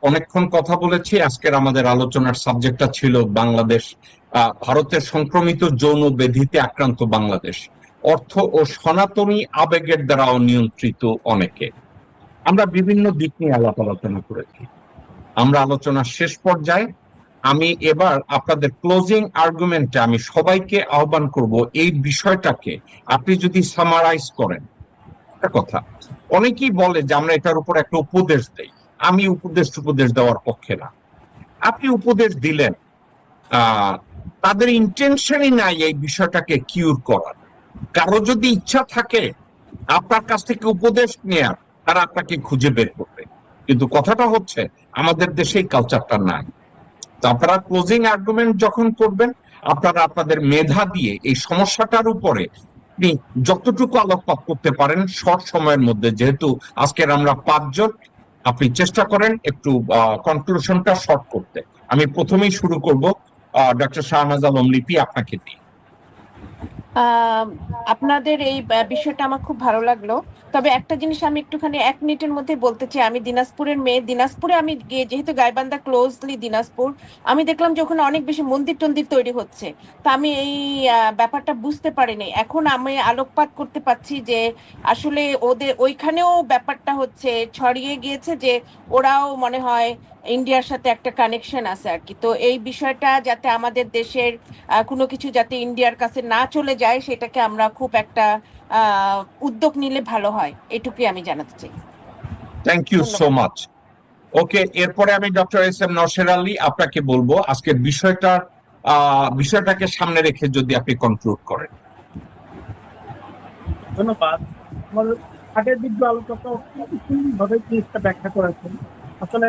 অনেকক্ষণ কথা বলেছি। আজকের আমাদের আলোচনার সাবজেক্টটা ছিল বাংলাদেশ, ভারতের সংক্রমিত যৌন ব্যাধিতে আক্রান্ত বাংলাদেশ, অর্থ ও সনাতনী আবেগের দ্বারা অনিয়ন্ত্রিত অনেকে। আমরা বিভিন্ন দিক নিয়ে আলোচনা করেছি। আমরা আলোচনার শেষ পর্যায়ে, আমি এবার আপনাদের ক্লোজিং আর্গুমেন্টে আমি সবাইকে আহ্বান করব, এই বিষয়টাকে আপনি যদি সামারাইজ করেন। একটা কথা, অনেকেই বলে যে আমরা এটার উপর একটা উপদেশ দেই। আমি উপদেশ দেওয়ার পক্ষে না। আপনি উপদেশ দিলেন, তাদের ইন্টেনশনই নাই এই বিষয়টাকে কিউর করার। কারো যদি ইচ্ছা থাকে আপনার কাছ থেকে উপদেশ নেয়ার, তারা আপনাকে খুঁজে বের করবে। কিন্তু কথাটা হচ্ছে আমাদের দেশে এই কালচারটা নাই। তো আপনারা ক্লোজিং আর্গুমেন্ট যখন করবেন, আপনারা আপনাদের মেধা দিয়ে এই সমস্যাটার উপরে আপনি যতটুকু আলোকপাত করতে পারেন শর্ট সময়ের মধ্যে, যেহেতু আজকের আমরা 5 জন, আপনি চেষ্টা করেন একটু কনক্লুশনটা শর্ট করতে। আমি প্রথমেই শুরু করব ডক্টর শাহনাজ আলম লিপি, আপনাকে দিয়ে। আপনাদের এই বিষয়টা আমার খুব ভালো লাগলো। তবে একটা জিনিস আমি একটুখানি 1 মিনিটের মধ্যে বলতে চাই। আমি দিনাজপুরের মেয়ে। দিনাজপুরে আমি যেহেতু গাইবান্ধা ক্লোজলি দিনাজপুর, আমি দেখলাম যে ওখানে অনেক বেশি মন্দির টন্দির তৈরি হচ্ছে। তা আমি এই ব্যাপারটা বুঝতে পারিনি। এখন আমি আলোকপাত করতে পারছি যে আসলে ওদের ওইখানেও ব্যাপারটা হচ্ছে ছড়িয়ে গিয়েছে, যে ওরাও মনে হয় ইন্ডিয়ার সাথে একটা কানেকশন আছে আর কি। তো এই বিষয়টা যাতে আমাদের দেশের কোনো কিছু যাতে ইন্ডিয়ার কাছে না চলে যায়, সেটাকে আমরা খুব একটা উদ্যোগ নিলে ভালো হয়, এটুকুই আমি জানাতে চাই। Thank you so much. Okay, এরপরে আমি ডক্টর এস.এম. নওশের আলী আপনাকে বলবো আজকের বিষয়টাকে সামনে রেখে যদি আপনি কনক্লুড করেন। ধন্যবাদ। আমাদের আগের দিক আলোচনা ভাবে জিনিসটা ব্যাখ্যা করেছেন। আসলে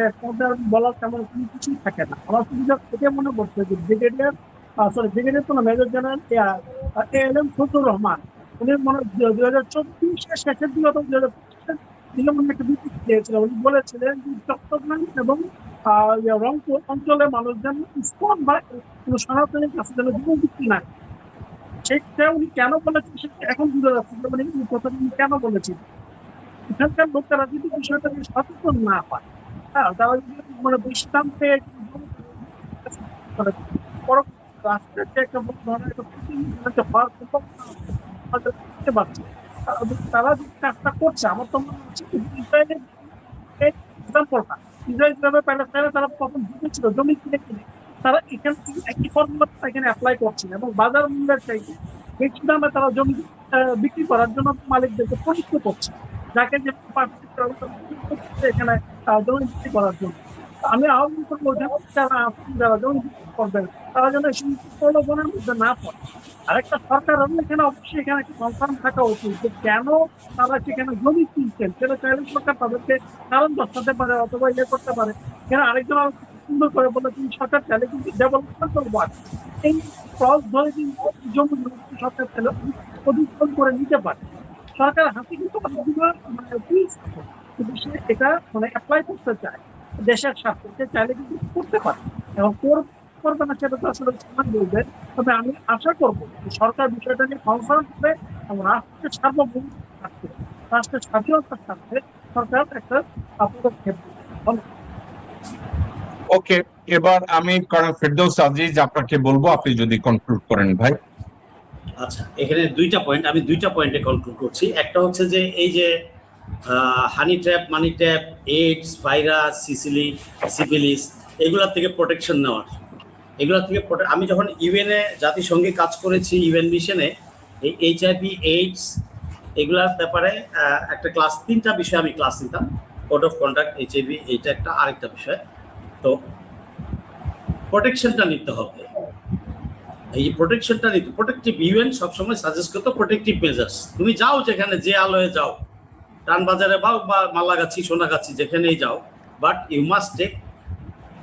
বলার তেমন কোনো কিছুই থাকে না। আমার শুধু এটা মনে পড়ছে যে ব্রিগেডিয়ার কোনো মেজর জেনারেল এ.এল.এম. ফজলুর রহমান, উনি মনে 2024 শেষের দিকে, 2025 দিকে মনে একটা বিবৃতি দিয়েছিলেন। উনি বলেছিলেন যে চট্টগ্রাম এবং রংপুর অঞ্চলের মানুষজন ইসকন বা কোনো সনাতনের কাছে যেন যুবমুক্তি নাই, সেটা উনি কেন বলেছেন সেটা এখন বুঝে যাচ্ছে যে উনি এই কথাটা উনি কেন বলেছেন। এখানকার লোকেরা যদি বিষয়টা নিয়ে সচেতন না হয়, হ্যাঁ, তারা যদি মানে দৃষ্টান্তে মানে রাষ্ট্রের যে একটা বড় ধরনের একটা প্রতিনিধিত্ব হওয়ার সম্ভাবনা আমাদের দেখতে পাচ্ছি। তারা যে কাজটা করছে আমার তো মনে হচ্ছে ইসরায়েলের এক্সাম্পলটা, ইসরায়েল যেভাবে প্যালেস্টাইনে তারা প্রথম ঢুকেছিল জমি কিনে কিনে, তারা এখান থেকে একই ফর্মুলা এখানে অ্যাপ্লাই করছে এবং বাজার মূল্যের চাইতে বেশি দামে তারা জমি বিক্রি করার জন্য মালিকদেরকে প্রযুক্ত করছে, যাকে যে এখানে জমি বিক্রি করার জন্য। আমি আহ্বান করবো যারা জমি বিক্রি করবেন তারা যেন সেই প্রলোভনের মধ্যে না পড়ে। আরেকটা সরকার এখানে অবশ্যই এখানে একটা কনফার্ম থাকা উচিত যে কেন তারা সেখানে জমি কিনছেন, সেটা চাইলে সরকার তাদেরকে কারণ দর্শাতে পারে অথবা ইয়ে করতে পারে। এখানে আরেকজন সুন্দর করে বলে তুমি সরকার চাইলে কিন্তু ডেভেলপমেন্টাল ওয়ার্ক এই ক্রস ধরে কিন্তু জমি সরকার চাইলে অধিগ্রহণ করে নিতে পারে। সরকার হাতে কিন্তু মানে কিন্তু সে এটা মানে অ্যাপ্লাই করতে চায় দেশের স্বার্থে, সে চাইলে কিন্তু করতে পারে এবং করবে না সেটা তো আসলে সময় বলবে। তবে আমি আশা করবো সরকার বিষয়টা নিয়ে কনফার্ম হবে এবং রাষ্ট্রের সার্বভৌম স্বার্থে, রাষ্ট্রের স্বাধীনতার স্বার্থে সরকার একটা পদক্ষেপ নেবে। ওকে, এবার আমি কর্নেল ফেরদৌস আজিজ আপনাকে বলবো, আপনি যদি কনক্লুড করেন ভাই। আচ্ছা, এখানে দুইটা পয়েন্ট, আমি দুইটা পয়েন্টে কনক্লুড করছি। একটা হচ্ছে যে এই যে হানি ট্র্যাপ, মানি ট্র্যাপ, এইডস, ভাইরাস, সিফিলিস, এগুলা থেকে প্রোটেকশন নেওয়ার, এগুলা থেকে আমি যখন ইউএনএ জাতিসংঘে কাজ করেছি, ইউএন মিশনে, এই HIV, এইডস এগুলার ব্যাপারে একটা ক্লাস, 3টা বিষয় আমি ক্লাস নিতাম। কোড অফ কন্ডাক্ট, HIV, এইটা একটা, আরেকটা বিষয়। তো প্রোটেকশনটা নিতে হবে, এই প্রোটেকশনটা নিতে, প্রোটেক্টিভ, ইউএন সবসময় সাজেস্ট করতো প্রোটেক্টিভ মেজার্স। তুমি যাও যেখানে, যে আলোয় যাও, টানবাজারে বা মাল্লাগাছি, সোনাগাছি, যেখানেই যাও, but you must take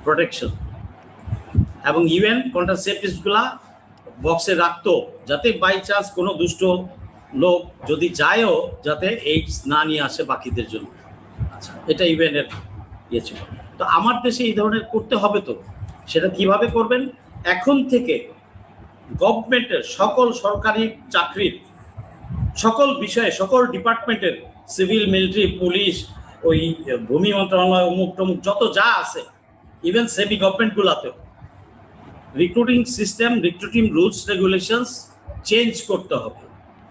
protection. এবং ইউএন কন্ট্রাসেপটিভসগুলা বক্সে রাখতো যাতে বাই চান্স কোনো দুষ্ট লোক যদি যায়ও যাতে এইডস না নিয়ে আসে বাকিদের জন্য। আচ্ছা, এটা ইউএনের ইয়ে ছিল। তো আমার দেশে এই ধরনের করতে হবে। তো সেটা কিভাবে করবেন? এখন থেকে গভর্নমেন্টের সকল সরকারি চাকরির সকল বিষয়ে, সকল ডিপার্টমেন্টের, সিভিল, মিলিটারি, পুলিশ, ওই ভূমি মন্ত্রণালয়, অমুক টমুক যত যা আছে, ইভেন সেমি গভর্নমেন্টগুলোতেও recruiting system, recruiting rules regulations change করতে হবে,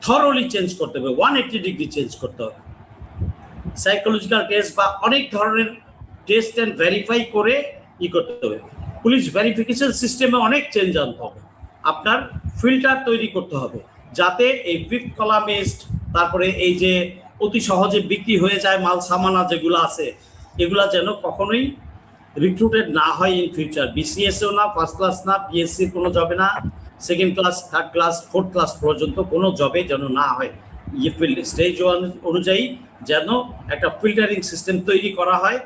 থরলি চেঞ্জ করতে হবে, 180 ডিগ্রি চেঞ্জ করতে হবে। সাইকোলজিক্যাল টেস্ট বা অনেক ধরনের টেস্ট অ্যান্ড ভেরিফাই করে করতে হবে। পুলিশ ভেরিফিকেশন সিস্টেমে অনেক চেঞ্জ আনতে হবে। আপনার ফিল্টার তৈরি করতে হবে যাতে এই ফিফথ কলামিস্ট, তারপরে এই যে অতি সহজে বিক্রি হয়ে যায় মাল সামানা যেগুলো আছে, এগুলা যেন কখনোই রিক্রুটেড না হয় ইন ফিউচার। বিসিএসও না, ফার্স্ট ক্লাস না, পিএসসির কোনো জবে না, second class, third class, fourth class পর্যন্ত কোনো জবে যেন না হয়। স্টেজ 1 অনুযায়ী যেন একটা ফিল্টারিং সিস্টেম তৈরি করা হয়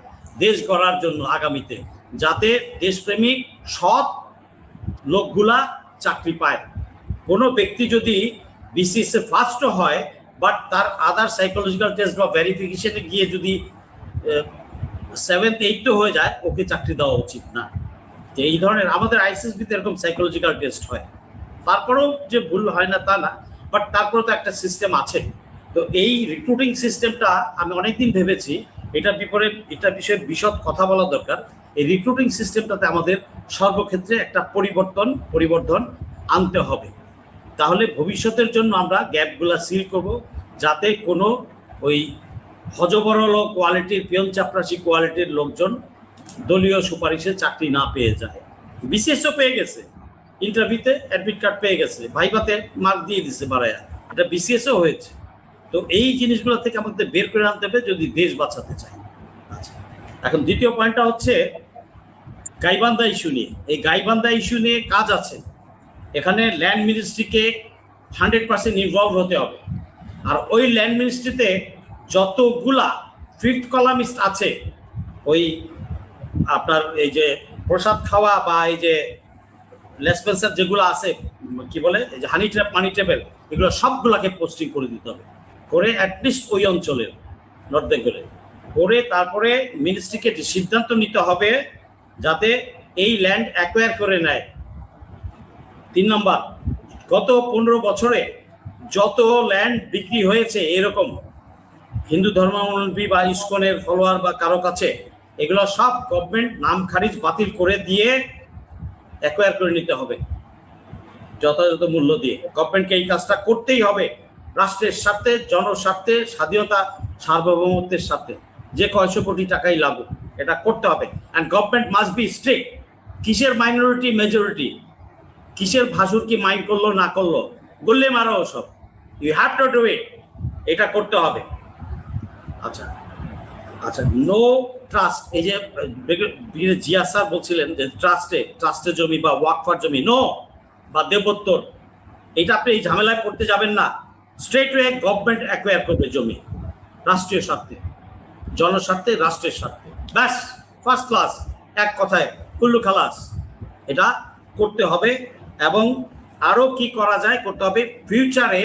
দেশ গড়ার জন্য আগামীতে, যাতে দেশপ্রেমিক সৎ লোকগুলা চাকরি পায়। কোনো ব্যক্তি যদি বিসিএসে ফার্স্টও হয় বাট তার আদার সাইকোলজিক্যাল টেস্ট বা ভেরিফিকেশনে গিয়ে যদি 7th 8th হয়ে যায়, ওকে চাকরি দেওয়া উচিত না। এই ধরনের আমাদের আইসিএসবিতে এরকম সাইকোলজিক্যাল টেস্ট হয়, তারপরেও যে ভুল হয় না তা না, বাট তারপরে তো একটা সিস্টেম আছে। তো এই রিক্রুটিং সিস্টেমটা আমি অনেকদিন ভেবেছি এটা বিষয়ে বিশদ কথা বলা দরকার। এই রিক্রুটিং সিস্টেমটাতে আমাদের সর্বক্ষেত্রে একটা পরিবর্তন আনতে হবে। তাহলে ভবিষ্যতের জন্য আমরা গ্যাপগুলা সিল করব, যাতে কোনো ওই হজবরল কোয়ালিটির, পিয়ন চাপরাশি কোয়ালিটির লোকজন দলীয় সুপারিশে চাকরি না পেয়ে যায়। বিসিএসও পেয়ে গেছে, ইন্টারভিউতে অ্যাডমিট কার্ড পেয়ে গেছে, ভাইভাতে মার্ক দিয়ে দিছে বাড়ায়া, এটা বিসিএসও হয়েছে। তো এই জিনিসগুলো থেকে আমাদের বের করে আনতে হবে যদি দেশ বাঁচাতে চাই। আচ্ছা, এখন দ্বিতীয় পয়েন্টটা হচ্ছে গাইবান্ধা ইস্যু নিয়ে। এই গাইবান্ধা ইস্যু নিয়ে কাজ আছে। এখানে ল্যান্ড মিনিস্ট্রিকে 100% ইনভলভ হতে হবে। আর ওই ল্যান্ড মিনিস্ট্রিতে যতগুলা ফিফথ কলামিস্ট আছে, ওই আপনার এই যে প্রসাদ খাওয়া বা এই যে লেসপেন্সার যেগুলো আছে, কি বলে, এই যে হানি ট্র্যাপ, মানি ট্র্যাপের, এগুলো সবগুলাকে পোস্টিং করে দিতে হবে, করে অ্যাটলিস্ট ওই অঞ্চলের নর্থ বেঙ্গলে করে তারপরে মিনিস্ট্রিকে সিদ্ধান্ত নিতে হবে যাতে এই ল্যান্ড অ্যাকোয়ার করে নেয়। 3 নম্বর, গত 15 বছরে যত ল্যান্ড বিক্রি হয়েছে এরকম হিন্দু ধর্মাবলম্বী বা ইসকনের ফলোয়ার বা কারো কাছে, এগুলো সব গভর্নমেন্ট নাম খারিজ বাতিল করে দিয়ে অ্যাকোয়ার করে নিতে হবে যথাযথ মূল্য দিয়ে। গভর্নমেন্টকে এই কাজটা করতেই হবে, রাষ্ট্রের স্বার্থে, জনস্বার্থে, স্বাধীনতা সার্বভৌমত্বের স্বার্থে, যে কয়শো কোটি টাকাই লাগুক এটা করতে হবে। And government must be strict. কিসের মাইনরিটি মেজরিটি, কিসের ভাসুর কি মাইন্ড করলো না করলো, গুল্লে মারো সব, you have to do it, এটা করতে হবে। আচ্ছা আচ্ছা, নো ট্রাস্ট, এই যে জিয়া স্যার বলছিলেন যে ট্রাস্টের জমি বা ওয়াকফার জমি নো, বা দেবত্তর, এটা আপনি এই ঝামেলায় পড়তে যাবেন না। স্ট্রেট ওয়ে গভর্নমেন্ট অ্যাকোয়ার করবে জমি রাষ্ট্রীয় স্বার্থে, জনস্বার্থে, রাষ্ট্রের স্বার্থে, ব্যাস, ফার্স্ট ক্লাস, এক কথায় কুল্লু খালাস। এটা করতে হবে। এবং আরো কি করা যায় করতে হবে, ফিউচারে